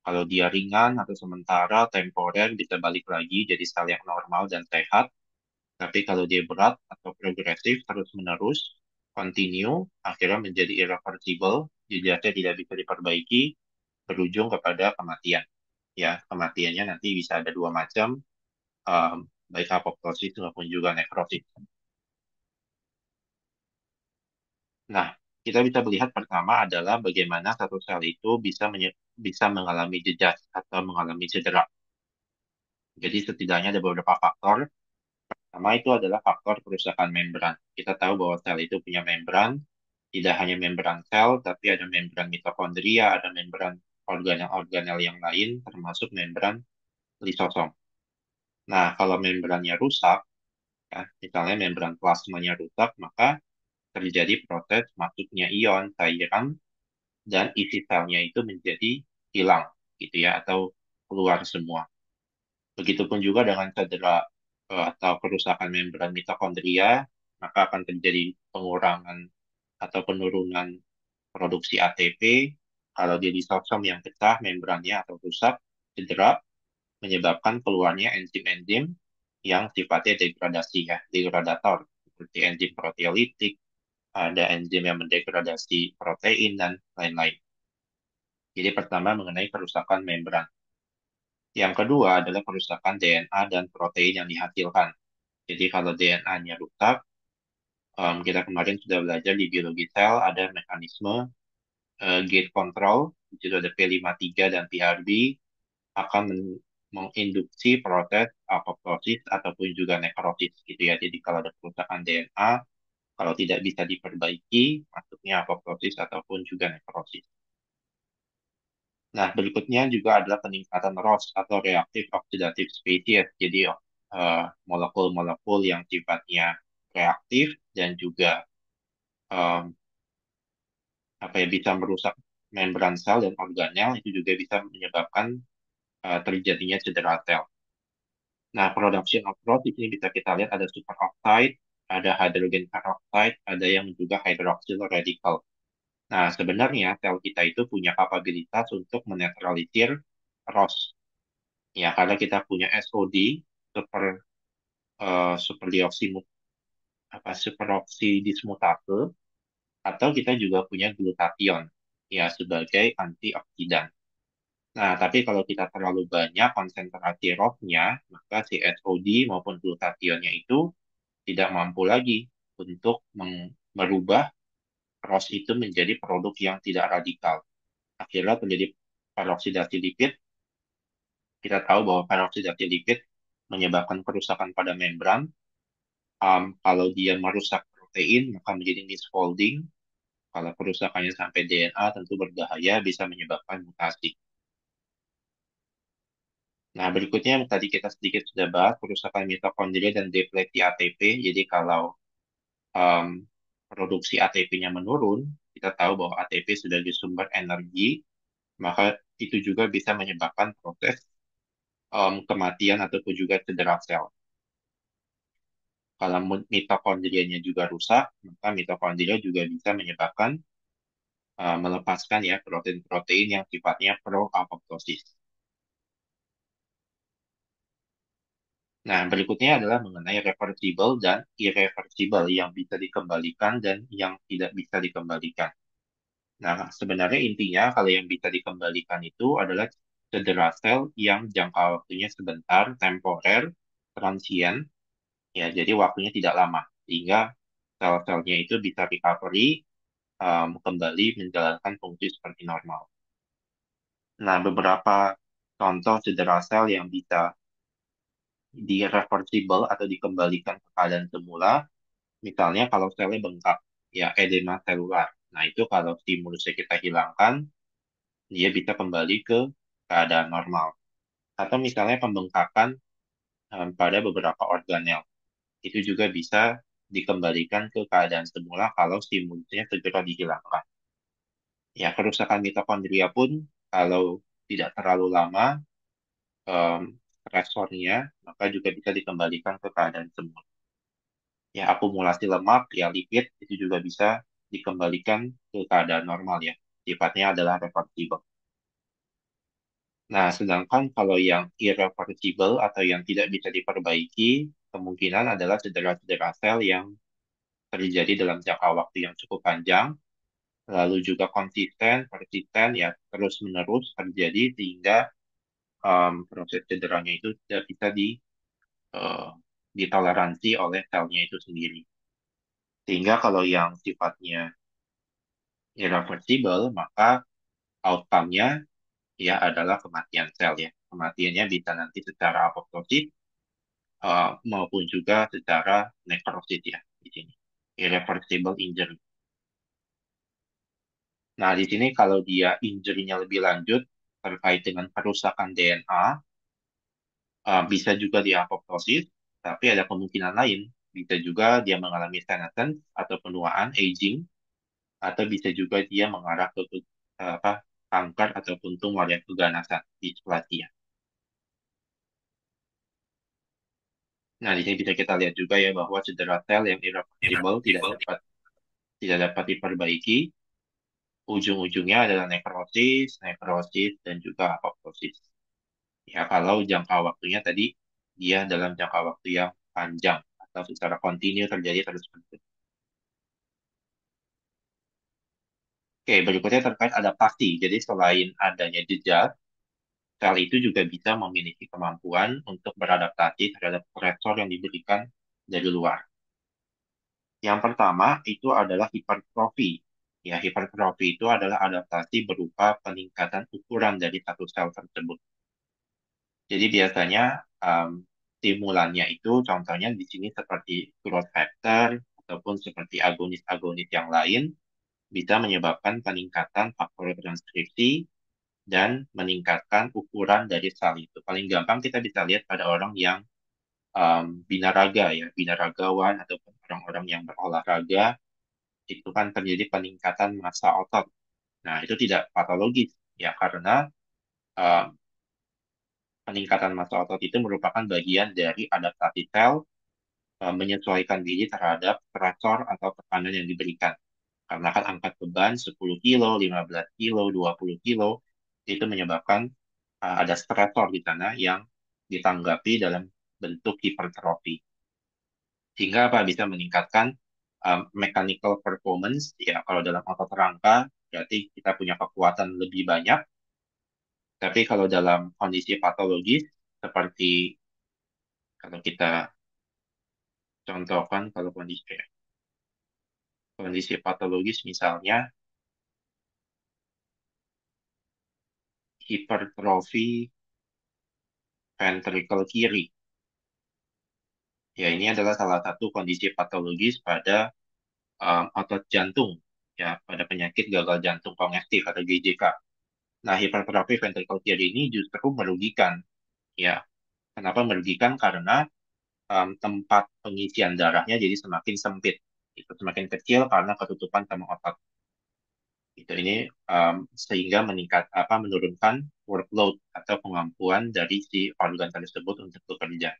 Speaker 1: Kalau dia ringan atau sementara, temporer, bisa balik lagi jadi sel yang normal dan sehat. Tapi kalau dia berat atau progresif terus-menerus, continue, akhirnya menjadi irreversible, jejaknya tidak bisa diperbaiki, berujung kepada kematian. Ya, kematiannya nanti bisa ada dua macam, um, baik apoptosis maupun juga nekrosis. Nah, kita bisa melihat pertama adalah bagaimana satu sel itu bisa mengalami jejak atau mengalami cedera. Jadi setidaknya ada beberapa faktor. Pertama itu adalah faktor kerusakan membran. Kita tahu bahwa sel itu punya membran, tidak hanya membran sel, tapi ada membran mitokondria, ada membran organel-organel yang lain, termasuk membran lisosom. Nah, kalau membrannya rusak, ya, misalnya membran plasmanya rusak, maka terjadi proses masuknya ion, cairan, dan isi selnya itu menjadi hilang, gitu ya, atau keluar semua. Begitupun juga dengan cedera atau kerusakan membran mitokondria, maka akan terjadi pengurangan atau penurunan produksi ATP. Kalau dia di lisosom yang pecah membrannya atau rusak, cedera, menyebabkan keluarnya enzim-enzim yang sifatnya degradasi ya, degradator, seperti enzim proteolitik, ada enzim yang mendegradasi protein, dan lain-lain. Jadi pertama mengenai kerusakan membran. Yang kedua adalah kerusakan DNA dan protein yang dihasilkan. Jadi kalau DNA-nya rusak, kita kemarin sudah belajar di biologi sel ada mekanisme gate control, itu ada P53 dan PRB, akan menginduksi proses apoptosis ataupun juga nekrosis gitu ya. Jadi kalau ada kerusakan DNA, kalau tidak bisa diperbaiki, masuknya apoptosis ataupun juga nekrosis. Nah, berikutnya juga adalah peningkatan ROS atau reaktif oxidative species. Jadi, molekul-molekul yang sifatnya reaktif dan juga em, apa ya bisa merusak membran sel dan organel itu juga bisa menyebabkan terjadinya cedera sel. Nah, production of ROS di sini bisa kita lihat ada superoxide, ada hydrogen peroxide, ada yang juga hydroxyl radical. Nah, sebenarnya sel kita itu punya kapabilitas untuk menetralisir ROS. Ya, karena kita punya SOD, super superdioksi superoksidismutase, atau kita juga punya glutathione ya sebagai antioksidan. Nah, tapi kalau kita terlalu banyak konsentrasi ROS-nya, maka si SOD maupun glutathione-nya itu tidak mampu lagi untuk merubah ROS itu menjadi produk yang tidak radikal. Akhirnya terjadi peroksidasi lipid. Kita tahu bahwa peroksidasi lipid menyebabkan kerusakan pada membran. Kalau dia merusak protein, maka menjadi misfolding. Kalau kerusakannya sampai DNA, tentu berbahaya, bisa menyebabkan mutasi. Nah, berikutnya yang tadi kita sedikit sudah bahas, kerusakan mitokondria dan deplesi ATP. Jadi kalau um, produksi ATP-nya menurun, kita tahu bahwa ATP sebagai sumber energi, maka itu juga bisa menyebabkan proses kematian ataupun juga cedera sel. Kalau mitokondrianya juga rusak, maka mitokondria juga bisa menyebabkan melepaskan ya protein-protein yang sifatnya pro-apoptosis. Nah, berikutnya adalah mengenai reversible dan irreversible yang bisa dikembalikan dan yang tidak bisa dikembalikan. Nah, sebenarnya intinya kalau yang bisa dikembalikan itu adalah cedera sel yang jangka waktunya sebentar, temporer, transient, ya jadi waktunya tidak lama, sehingga sel-selnya itu bisa recovery, kembali menjalankan fungsi seperti normal. Nah, beberapa contoh cedera sel yang bisa direversible atau dikembalikan ke keadaan semula Misalnya kalau selnya bengkak, ya edema selular. Nah, itu kalau stimulusnya kita hilangkan, dia bisa kembali ke keadaan normal. Atau misalnya pembengkakan pada beberapa organel. Itu juga bisa dikembalikan ke keadaan semula kalau stimulusnya segera dihilangkan. Ya, kerusakan mitokondria pun kalau tidak terlalu lama em, stresornya, maka juga bisa dikembalikan ke keadaan semula. Ya, akumulasi lemak, ya lipid, itu juga bisa dikembalikan ke keadaan normal ya. Sifatnya adalah reversible. Nah, sedangkan kalau yang irreversible atau yang tidak bisa diperbaiki, kemungkinan adalah cedera-cedera sel yang terjadi dalam jangka waktu yang cukup panjang, lalu juga konsisten, persisten, ya terus-menerus terjadi sehingga proses cederanya itu tidak bisa eh, ditoleransi oleh selnya itu sendiri. Sehingga kalau yang sifatnya irreversible, maka outcome-nya ya adalah kematian sel ya. Kematiannya bisa nanti secara apoptosis maupun juga secara nekrosis ya di sini. Irreversible injury. Nah, di sini kalau dia injury-nya lebih lanjut terkait dengan kerusakan DNA, bisa juga dia apoptosis, tapi ada kemungkinan lain. Bisa juga dia mengalami senescence atau penuaan, aging, atau bisa juga dia mengarah ke apa kanker ataupun tumor yang keganasan, displasia. Nah, di sini bisa kita lihat juga ya bahwa cedera sel yang irreversible tidak dapat diperbaiki, ujung-ujungnya adalah nekrosis, nekrosis dan juga apoptosis. Ya, kalau jangka waktunya tadi dia dalam jangka waktu yang panjang atau secara kontinu terjadi terus-menerus. Oke, berikutnya terkait adaptasi. Jadi selain adanya jejak, sel itu juga bisa memiliki kemampuan untuk beradaptasi terhadap stresor yang diberikan dari luar. Yang pertama itu adalah hipertrofi. Ya, hipertrofi itu adalah adaptasi berupa peningkatan ukuran dari satu sel tersebut. Jadi biasanya stimulannya itu contohnya di sini seperti growth factor ataupun seperti agonis-agonis yang lain bisa menyebabkan peningkatan faktor transkripsi dan meningkatkan ukuran dari sel itu. Paling gampang kita bisa lihat pada orang yang binaraga ya, binaragawan ataupun orang-orang yang berolahraga itu kan terjadi peningkatan massa otot. Nah, itu tidak patologis ya karena um, peningkatan massa otot itu merupakan bagian dari adaptasi sel menyesuaikan diri terhadap stresor atau tekanan yang diberikan. Karena kan angkat beban 10 kilo, 15 kilo, 20 kilo, itu menyebabkan ada stresor di sana yang ditanggapi dalam bentuk hipertrofi. Sehingga apa bisa meningkatkan mechanical performance, ya kalau dalam otot rangka, berarti kita punya kekuatan lebih banyak, tapi kalau dalam kondisi patologis, seperti kalau kita contohkan, kalau kondisi patologis misalnya hipertrofi ventricle kiri. Ya, ini adalah salah satu kondisi patologis pada otot jantung, ya, pada penyakit gagal jantung kongestif atau GJK. Nah, hipertrofi ventricle kiri ini justru merugikan, ya. Kenapa merugikan? Karena tempat pengisian darahnya jadi semakin sempit. Itu semakin kecil karena ketutupan sama otot. Itu ini sehingga menurunkan workload atau kemampuan dari si organ tersebut untuk bekerja.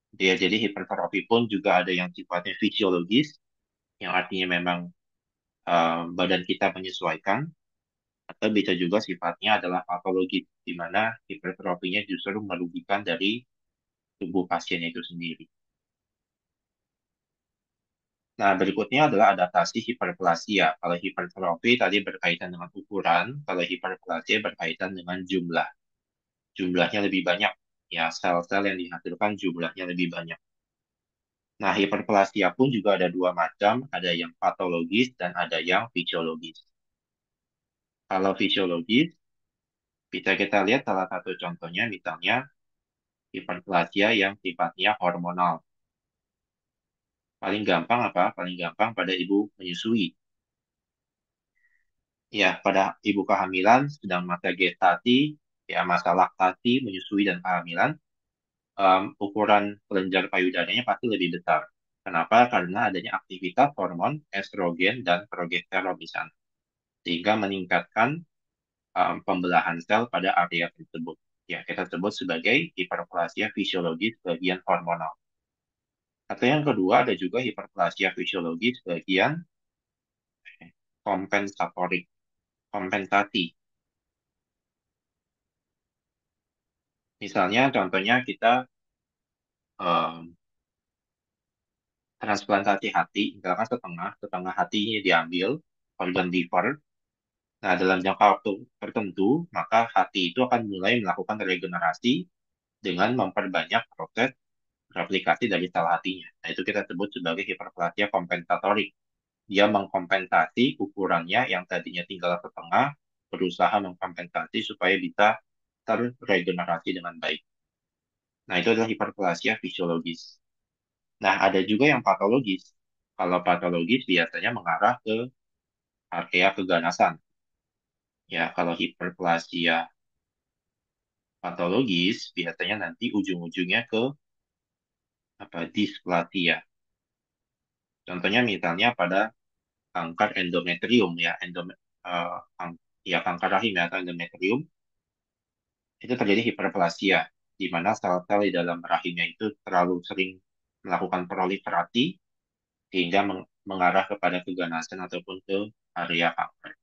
Speaker 1: Dia jadi hipertrofi pun juga ada yang sifatnya fisiologis, yang artinya memang badan kita menyesuaikan, atau bisa juga sifatnya adalah patologis, di mana hipertrofinya justru merugikan dari tubuh pasien itu sendiri. Nah, berikutnya adalah adaptasi hiperplasia. Kalau hipertrofi tadi berkaitan dengan ukuran, kalau hiperplasia berkaitan dengan jumlah. Jumlahnya lebih banyak. Ya, sel-sel yang dihasilkan jumlahnya lebih banyak. Nah, hiperplasia pun juga ada dua macam, ada yang patologis dan ada yang fisiologis. Kalau fisiologis, bisa kita lihat salah satu contohnya, misalnya hiperplasia yang sifatnya hormonal. Paling gampang apa? Paling gampang pada ibu menyusui. Ya, pada ibu kehamilan sedang masa gestasi, ya masa laktasi, menyusui dan kehamilan, ukuran kelenjar payudaranya pasti lebih besar. Kenapa? Karena adanya aktivitas hormon estrogen dan progesteron di sana, sehingga meningkatkan pembelahan sel pada area tersebut. Ya, kita sebut sebagai hiperplasia fisiologis bagian hormonal. Atau yang kedua ada juga hiperplasia fisiologis bagian kompensatorik, kompensasi. Misalnya contohnya kita em, transplantasi hati, misalkan setengah, setengah hatinya diambil, organ liver. Nah, dalam jangka waktu tertentu, maka hati itu akan mulai melakukan regenerasi dengan memperbanyak proses replikasi dari sel hatinya. Nah, itu kita sebut sebagai hiperplasia kompensatorik. Dia mengkompensasi ukurannya yang tadinya tinggal setengah, berusaha mengkompensasi supaya bisa terregenerasi dengan baik. Nah, itu adalah hiperplasia fisiologis. Nah, ada juga yang patologis. Kalau patologis biasanya mengarah ke area keganasan. Ya, kalau hiperplasia patologis biasanya nanti ujung-ujungnya ke apa displasia. Contohnya misalnya pada kanker endometrium ya, ya kanker rahim ya, atau endometrium itu terjadi hiperplasia di mana sel-sel di dalam rahimnya itu terlalu sering melakukan proliferasi sehingga mengarah kepada keganasan ataupun ke area kanker.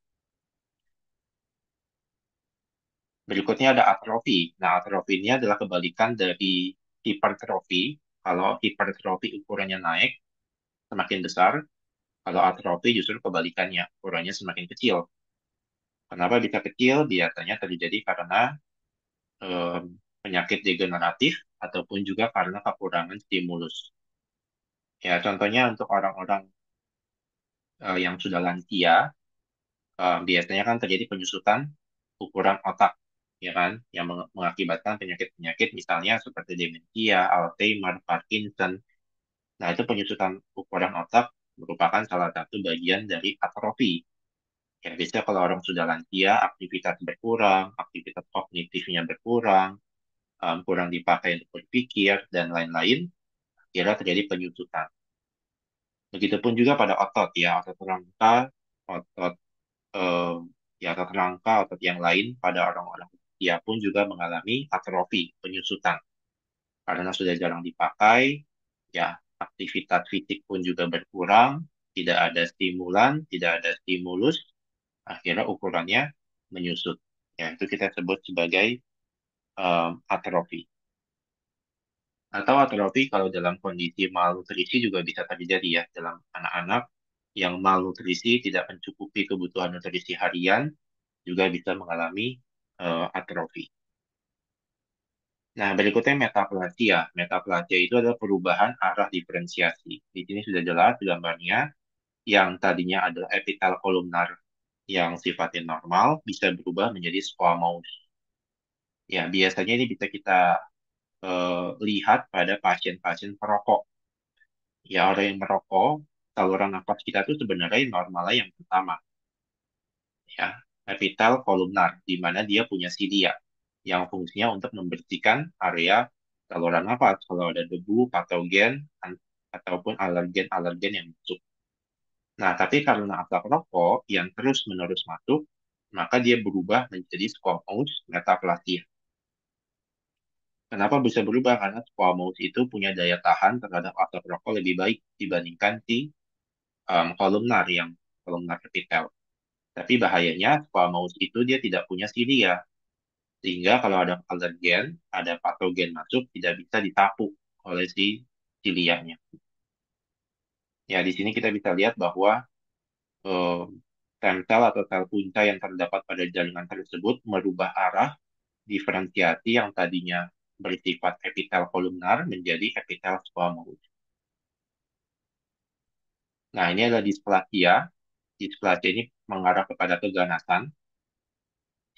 Speaker 1: Berikutnya ada atrofi. Nah, atrofi ini adalah kebalikan dari hipertrofi. Kalau hipertrofi ukurannya naik, semakin besar. Kalau atrofi justru kebalikannya, ukurannya semakin kecil. Kenapa bisa kecil? Biasanya terjadi karena em, penyakit degeneratif ataupun juga karena kekurangan stimulus. Ya, contohnya untuk orang-orang yang sudah lansia, biasanya kan terjadi penyusutan ukuran otak, ya kan, yang mengakibatkan penyakit-penyakit misalnya seperti demensia, Alzheimer, Parkinson. Nah, itu penyusutan ukuran otak merupakan salah satu bagian dari atrofi. Ya, biasanya kalau orang sudah lansia, aktivitas berkurang, aktivitas kognitifnya berkurang, kurang dipakai untuk berpikir, dan lain-lain, kira terjadi penyusutan. Begitupun juga pada otot, ya, otot rangka, otot eh, ya otot rangka, otot yang lain pada orang-orang usia pun juga mengalami atrofi, penyusutan. Karena sudah jarang dipakai, ya aktivitas fisik pun juga berkurang, tidak ada stimulan, tidak ada stimulus, akhirnya ukurannya menyusut. Ya, itu kita sebut sebagai atrofi. Atau atrofi kalau dalam kondisi malnutrisi juga bisa terjadi ya dalam anak-anak yang malnutrisi tidak mencukupi kebutuhan nutrisi harian juga bisa mengalami atrofi. Nah, berikutnya metaplasia. Metaplasia itu adalah perubahan arah diferensiasi. Di sini sudah jelas gambarnya yang tadinya adalah epitel kolumnar yang sifatnya normal bisa berubah menjadi squamous. Ya, biasanya ini bisa kita lihat pada pasien-pasien perokok. Ya, orang yang merokok, saluran nafas kita itu sebenarnya normalnya yang pertama, ya, epitel kolumnar, di mana dia punya silia yang fungsinya untuk membersihkan area saluran nafas kalau ada debu, patogen, ataupun alergen-alergen yang masuk. Nah, tapi karena asap rokok yang terus-menerus masuk, maka dia berubah menjadi squamous metaplasia. Kenapa bisa berubah? Karena squamous itu punya daya tahan terhadap asap rokok lebih baik dibandingkan si kolumnar yang kolumnar epitel. Tapi bahayanya squamous itu dia tidak punya silia, sehingga kalau ada alergen, ada patogen masuk tidak bisa ditapu oleh si silianya. Ya, di sini kita bisa lihat bahwa eh, stem sel atau sel punca yang terdapat pada jaringan tersebut merubah arah diferensiasi yang tadinya bersifat epitel kolumnar menjadi epitel squamous. Nah, ini adalah displasia. Displasia ini mengarah kepada keganasan.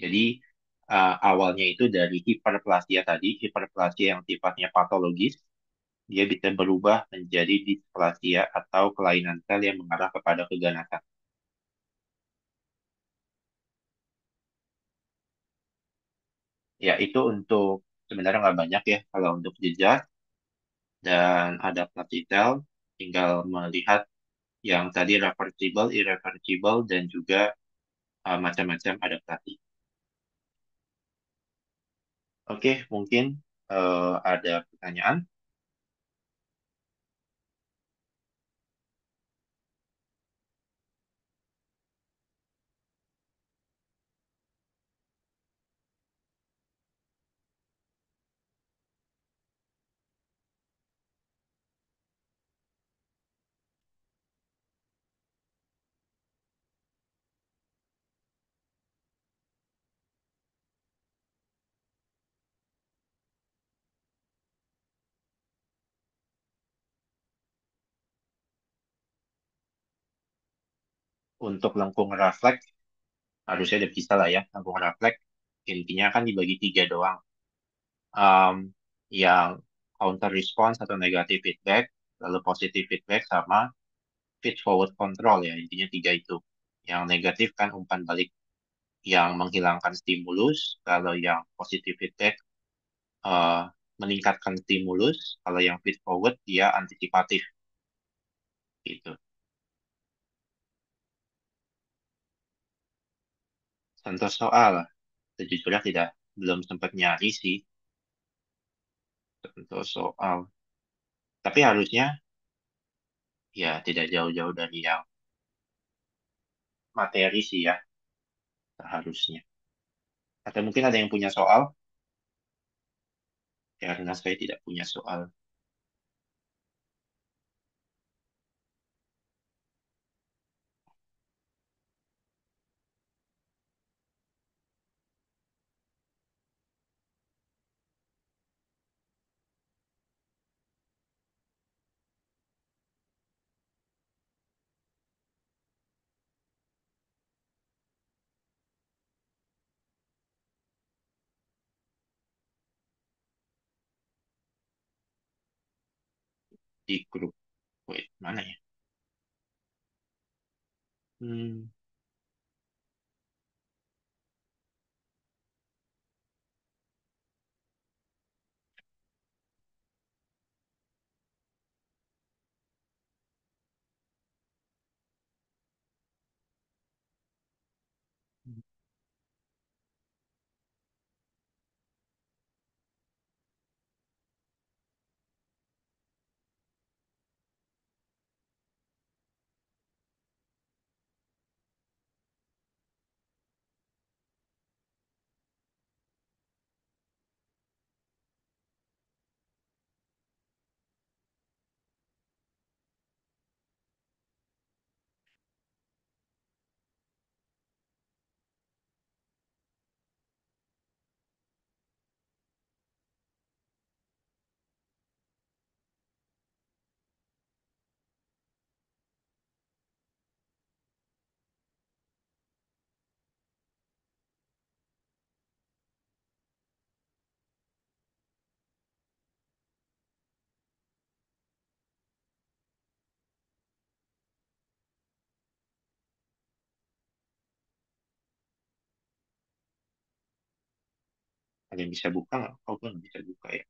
Speaker 1: Jadi awalnya itu dari hiperplasia tadi, hiperplasia yang sifatnya patologis, dia bisa berubah menjadi displasia atau kelainan sel yang mengarah kepada keganasan. Ya, itu untuk sebenarnya nggak banyak ya kalau untuk jejak dan adaptasi sel, tinggal melihat yang tadi reversible, irreversible, dan juga macam-macam adaptasi. Oke, mungkin ada pertanyaan untuk lengkung refleks. Harusnya udah bisa lah ya, lengkung refleks. Intinya kan dibagi tiga doang. Um, yang counter response atau negative feedback, lalu positive feedback sama feed forward control ya. Intinya tiga itu. Yang negatif kan umpan balik yang menghilangkan stimulus, kalau yang positive feedback eh, meningkatkan stimulus, kalau yang feed forward dia antisipatif gitu. Contoh soal, sejujurnya tidak belum sempat nyari sih contoh soal. Tapi harusnya ya tidak jauh-jauh dari yang materi sih ya, seharusnya. Atau mungkin ada yang punya soal, karena saya tidak punya soal di grup. Wait, mana ya? Hmm, ada yang bisa buka nggak? Oh, gue nggak bisa buka ya.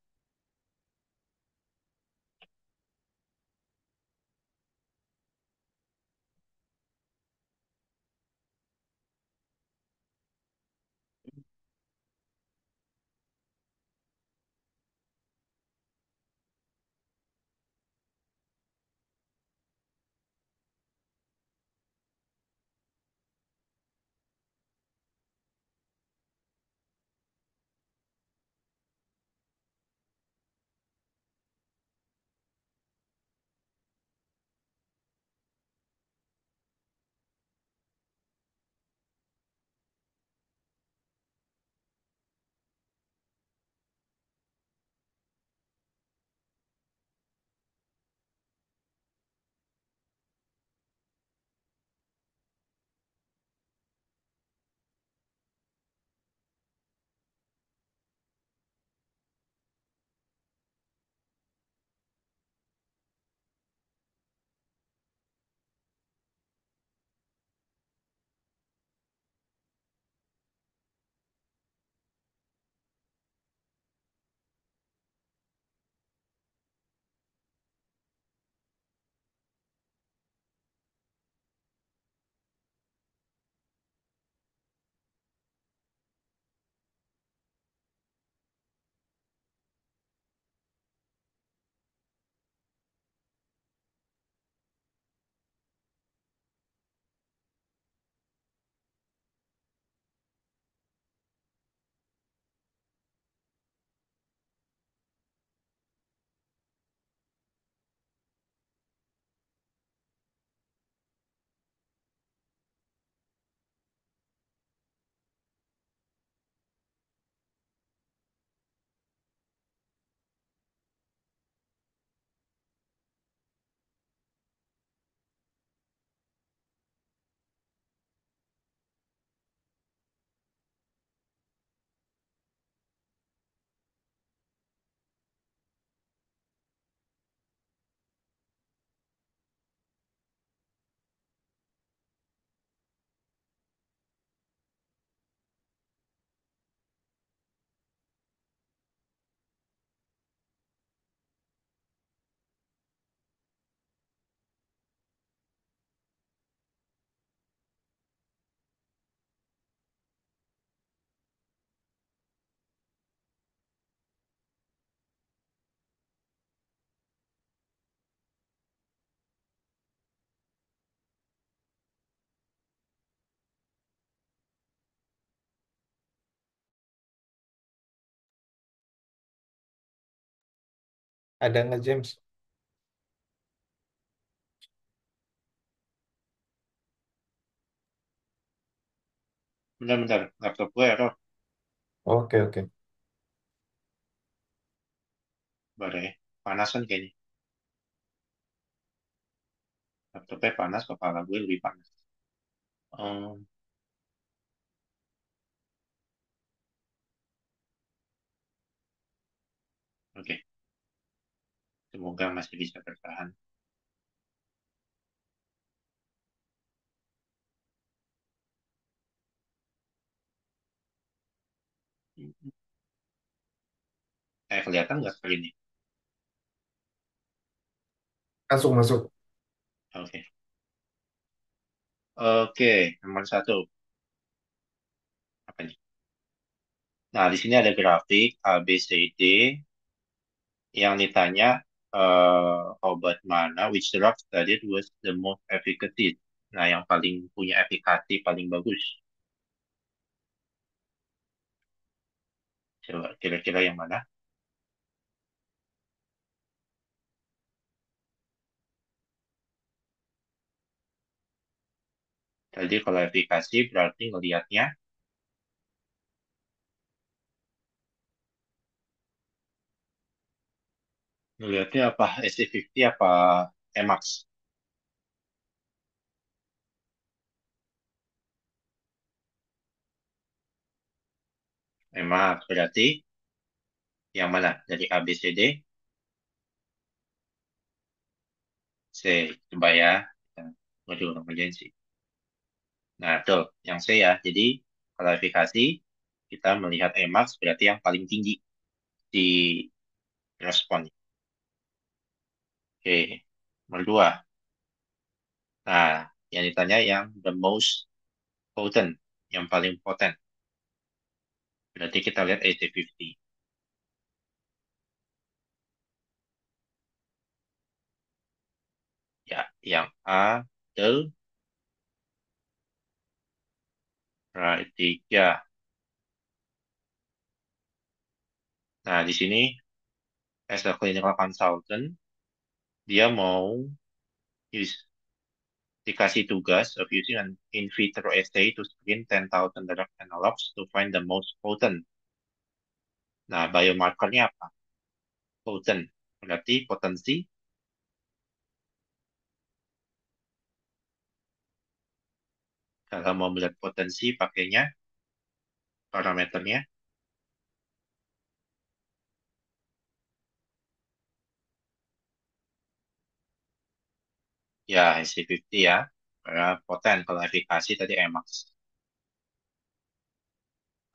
Speaker 3: Ada nggak James?
Speaker 1: Bentar-bentar, laptop gue error.
Speaker 3: Oke, oke.
Speaker 1: Bare, panasan kayaknya. Laptopnya panas, kepala gue lebih panas. Um, oke, semoga masih bisa bertahan. Kelihatan nggak screen-nya?
Speaker 3: Masuk, masuk.
Speaker 1: Oke. Oke, nomor satu. Apa nih? Nah, di sini ada grafik A, B, C, D yang ditanya obat mana, which drug studied was the most efficacious. Nah, yang paling punya efikasi paling bagus. Coba kira-kira yang mana? Tadi kalau efikasi berarti ngelihatnya apa SC50 apa Emax? Emax berarti yang mana? Dari A, B, C, D, C. Coba ya. Kita waduh, ngerjain sih. Nah, betul. Yang C ya. Jadi, klarifikasi, kita melihat Emax berarti yang paling tinggi di respon. Oke. Nomor dua. Nah, yang ditanya yang the most potent, yang paling poten. Berarti kita lihat AC50. Ya, yang A, betul. Right, tiga. Nah, di sini, as a clinical consultant, dia mau use, dikasih tugas of using an in vitro assay to screen 10,000 drug analogs to find the most potent. Nah, biomarkernya apa? Potent. Berarti potensi. Kalau mau melihat potensi, pakainya parameternya. Ya, SC50 ya. Karena poten. Kalau efikasi tadi Emax.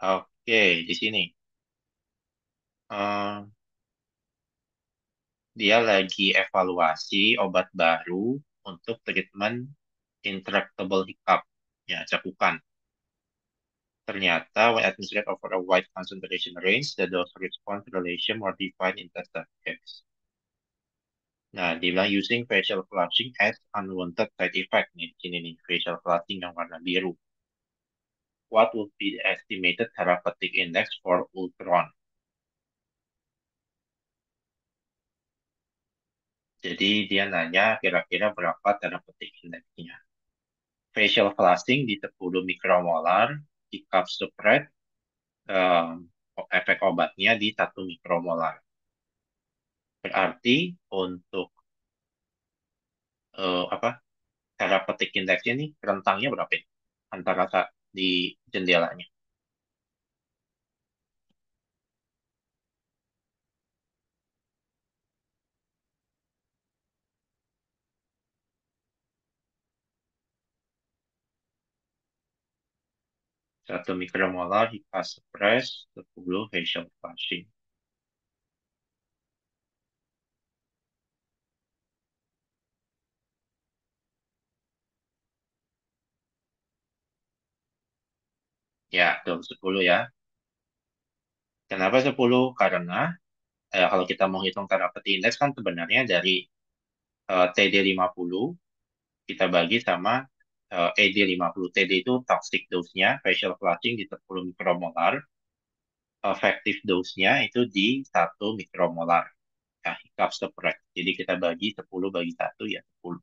Speaker 1: Oke, di sini. Eh, dia lagi evaluasi obat baru untuk treatment intractable hiccup. Ya, cakukan. Ternyata, when administered over a wide concentration range, the dose-response relation more defined in test subjects. Nah, dibilang using facial flushing as unwanted side effect nih, di sini nih, facial flushing yang warna biru. What would be the estimated therapeutic index for Ultron? Jadi dia nanya kira-kira berapa therapeutic index-nya. Facial flushing di 10 mikromolar, di cup spread, um, efek obatnya di 1 mikromolar. Berarti untuk apa therapeutic index-nya nih rentangnya berapa ya? Antara di jendelanya. 1 mikromolar Hipasupres, 10 facial flushing. Ya, betul 10 ya. Kenapa 10? Karena kalau kita mau hitung therapeutic index kan sebenarnya dari TD50 kita bagi sama ED50. TD itu toxic dose-nya, facial flushing di 10 mikromolar, effective dose-nya itu di 1 mikromolar. ya, hiccup spread. Jadi kita bagi 10 bagi satu ya 10.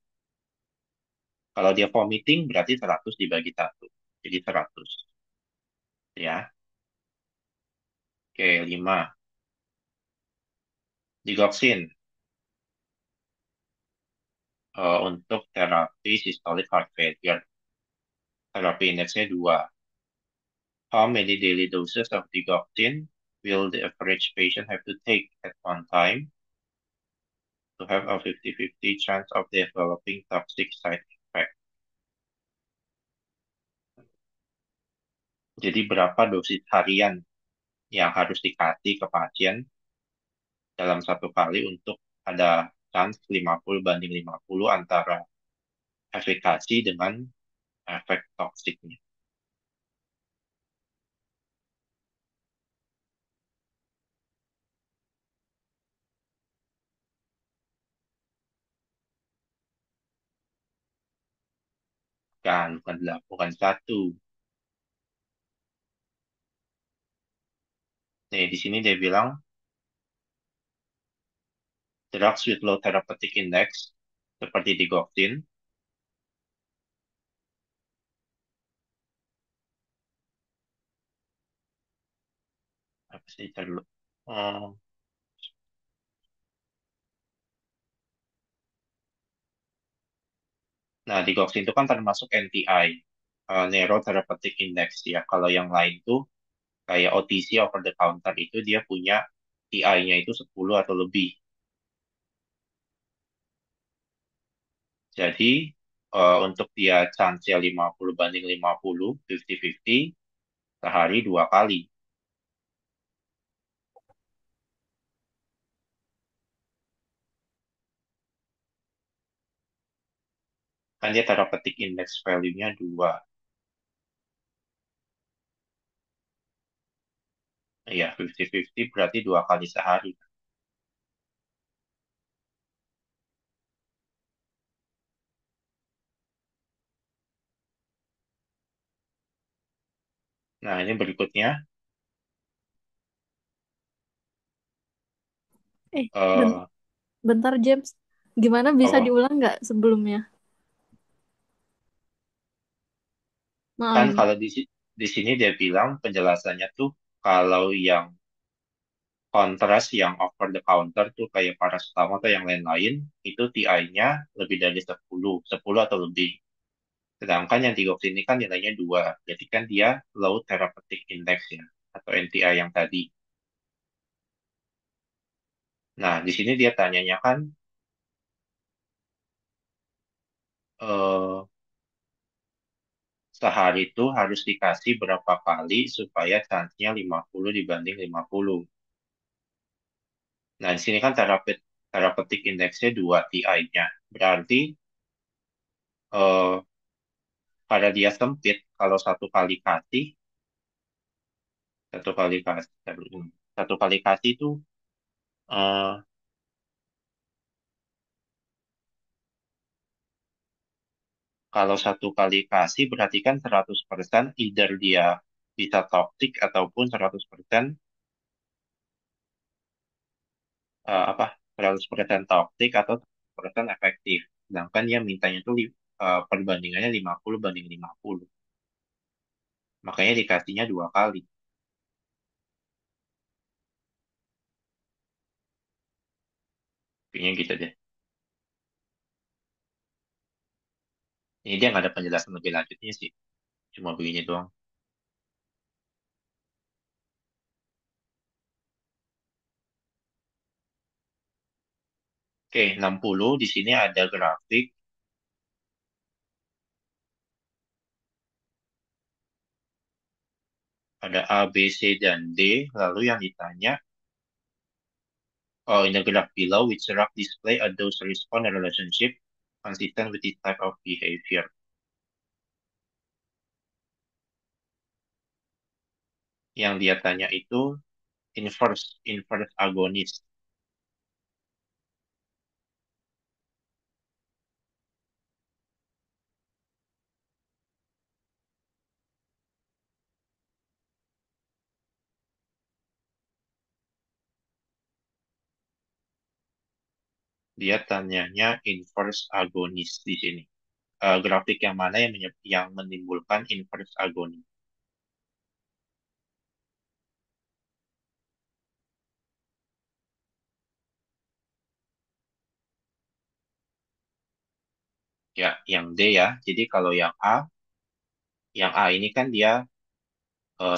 Speaker 1: Kalau dia vomiting berarti 100 dibagi satu. Jadi 100. Ya. Oke, 5. Digoxin untuk terapi systolic heart failure. Terapi indeksnya 2. How many daily doses of digoxin will the average patient have to take at one time to have a 50-50 chance of developing toxic side effect? Jadi berapa dosis harian yang harus dikasih ke pasien dalam satu kali untuk ada chance 50 banding 50 antara efikasi dengan efek toksiknya. Kan, bukan satu. Nih, di sini dia bilang drugs with low therapeutic index seperti digoxin apa sih terlalu nah, digoxin itu kan termasuk NTI, Narrow Therapeutic Index ya. Kalau yang lain tuh kayak OTC over the counter itu dia punya TI-nya itu 10 atau lebih. Jadi untuk dia chance-nya 50 banding 50, 50-50, sehari 2 kali. Kan dia therapeutic index value-nya 2. Iya, 50-50 berarti 2 kali sehari. Nah, ini berikutnya.
Speaker 4: Eh, ben-
Speaker 1: eh
Speaker 4: bentar James. Gimana bisa
Speaker 1: apa?
Speaker 4: diulang nggak sebelumnya?
Speaker 1: Kan
Speaker 4: Maaf.
Speaker 1: kalau di sini dia bilang penjelasannya tuh kalau yang kontras yang over the counter tuh kayak paracetamol atau yang lain-lain itu TI-nya lebih dari 10, 10 atau lebih. Sedangkan yang digoxin ini kan nilainya 2, jadi kan dia low therapeutic index ya atau NTI yang tadi. Nah, di sini dia tanyanya kan eh, sehari itu harus dikasih berapa kali supaya chance-nya 50 dibanding 50. Nah, di sini kan therapeutic index-nya 2 TI-nya. Berarti eh, pada dia sempit, kalau satu kali kasih, satu kali kasih itu eh, kalau satu kali kasih berarti kan 100% either dia bisa toxic ataupun 100% apa 100% toxic atau 100% efektif. Sedangkan dia mintanya tuh perbandingannya 50 banding 50. Makanya dikasihnya 2 kali. Kayaknya gitu deh. Ini dia nggak ada penjelasan lebih lanjutnya sih. Cuma begini doang. Oke, 60 di sini ada grafik, ada A, B, C, dan D. Lalu yang ditanya, oh, in the graph below, which graph display a dose-response relationship consistent with this type of behavior. Yang dia tanya itu inverse agonis. Dia tanyanya inverse agonis di sini. Grafik yang mana yang menimbulkan inverse agonis? Ya, yang D ya. Jadi kalau yang A ini kan dia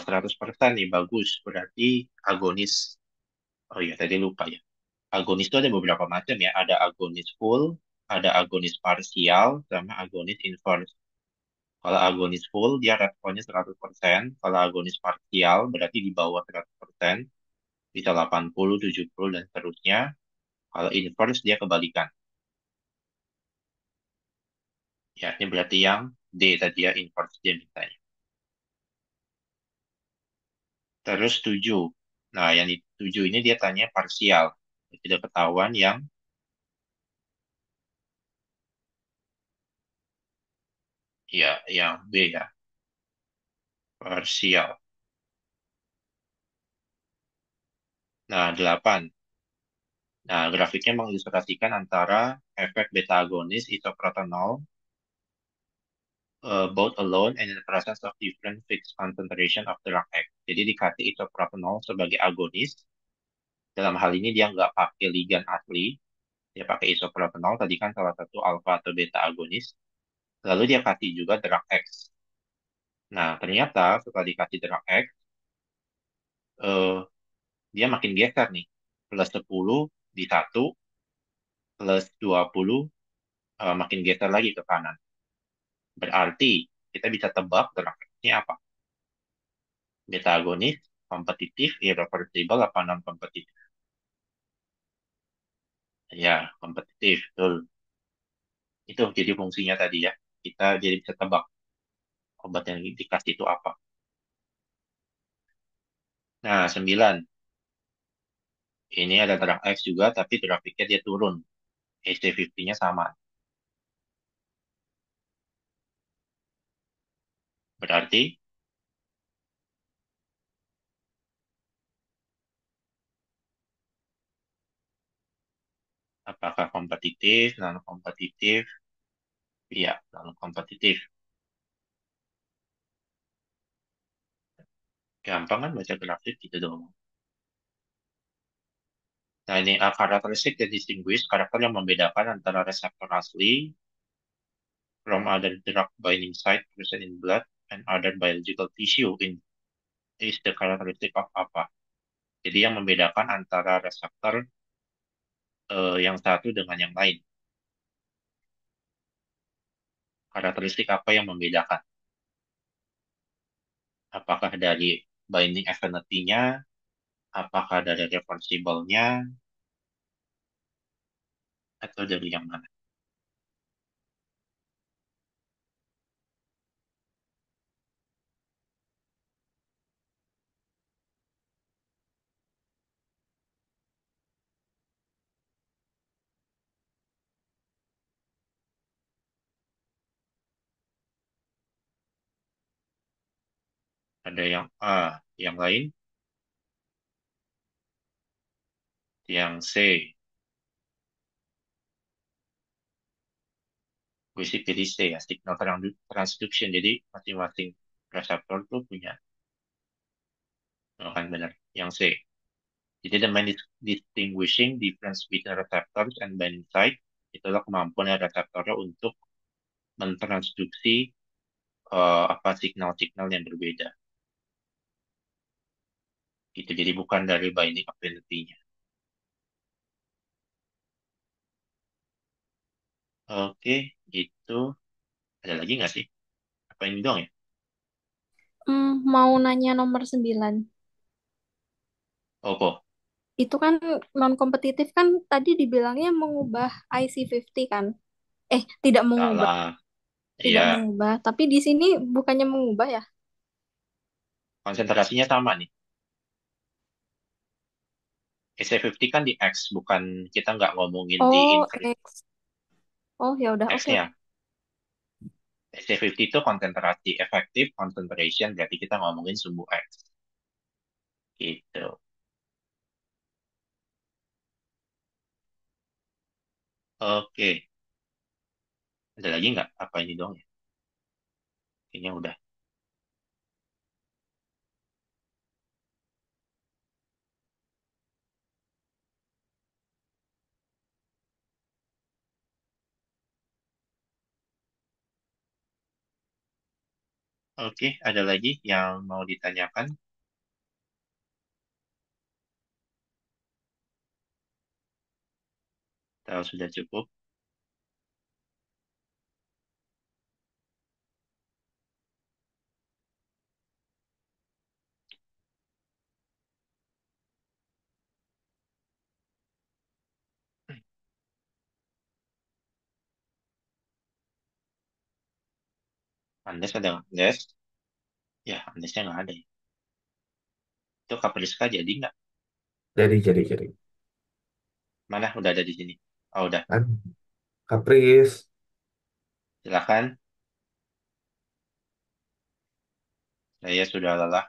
Speaker 1: 100% nih bagus. Berarti agonis. Oh iya, tadi lupa ya. Agonis itu ada beberapa macam ya. Ada agonis full, ada agonis parsial, sama agonis inverse. Kalau agonis full, dia responnya 100%. Kalau agonis parsial, berarti di bawah 100%. Bisa 80, 70, dan seterusnya. Kalau inverse, dia kebalikan. Ya, ini berarti yang D tadi ya, inverse dia mintanya. Terus 7. Nah, yang di 7 ini dia tanya parsial. Tidak ketahuan yang B ya, parsial. Nah, 8. Nah, grafiknya mengilustrasikan antara efek beta agonis isoprotanol both alone and in the presence of different fixed concentration of drug X. Jadi dikasih isoprotanol sebagai agonis. Dalam hal ini dia nggak pakai ligan asli, dia pakai isoprotanol. Tadi kan salah satu alfa atau beta agonis. Lalu dia kasih juga drug X. Nah, ternyata setelah dikasih drug X, eh, dia makin geser nih. Plus 10 di satu, plus 20 makin geser lagi ke kanan. Berarti kita bisa tebak drug X-nya apa? Beta agonis, kompetitif, irreversible, apa non-kompetitif? Ya, kompetitif, betul. Itu jadi fungsinya tadi ya. Kita jadi bisa tebak obat yang dikasih itu apa. Nah, 9. Ini ada drug X juga, tapi grafiknya dia turun. HT50-nya sama. Berarti, apakah kompetitif, non-kompetitif? Iya, non-kompetitif. Gampang kan baca grafik gitu dong. Nah, ini karakteristik dan distinguish, karakter yang membedakan antara reseptor asli from other drug binding site present in blood and other biological tissue in is the characteristic of apa? Jadi yang membedakan antara reseptor yang satu dengan yang lain. Karakteristik apa yang membedakan? Apakah dari binding affinity-nya, apakah dari reversible-nya, atau dari yang mana? Ada yang A, yang lain, yang C. Gue sih pilih C ya, signal transduction. Jadi masing-masing reseptor tuh punya, kan benar, yang C. Jadi the main distinguishing difference between receptors and binding site itulah kemampuan reseptornya untuk mentransduksi apa signal-signal yang berbeda. Gitu. Jadi bukan dari binding affinity-nya. Oke, itu ada lagi nggak sih? Apa ini dong ya?
Speaker 4: Mau nanya nomor 9.
Speaker 1: Opo,
Speaker 4: Itu kan non-kompetitif kan tadi dibilangnya mengubah IC50 kan? Tidak mengubah.
Speaker 1: salah.
Speaker 4: Tidak
Speaker 1: Ya,
Speaker 4: mengubah. Tapi di sini bukannya mengubah ya?
Speaker 1: konsentrasinya sama nih. SC50 kan di X, bukan kita nggak ngomongin di
Speaker 4: Oh,
Speaker 1: inverse
Speaker 4: X. Oh, ya udah. Oke, oke.
Speaker 1: X-nya. SC50 itu konsentrasi efektif, concentration, berarti kita ngomongin sumbu X. Gitu. Oke, ada lagi nggak? Apa ini dong ya? Kayaknya udah. Oke, ada lagi yang mau ditanyakan? Atau sudah cukup? Andes ada nggak? Andes? Ya, Andesnya nggak ada ya. Itu Kapriska jadi nggak?
Speaker 3: Jadi.
Speaker 1: Mana? Udah ada di sini. Oh, udah.
Speaker 3: Kan, Kapris.
Speaker 1: Silakan. Saya sudah lelah.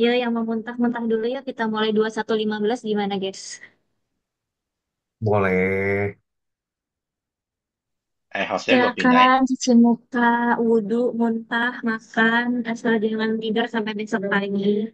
Speaker 5: Ya, yang mau muntah-muntah dulu ya. Kita mulai 21.15 gimana, guys?
Speaker 3: Boleh.
Speaker 1: Hostnya gue pindahin.
Speaker 5: Silakan cuci muka, wudhu, muntah, makan, asal jangan tidur sampai besok pagi.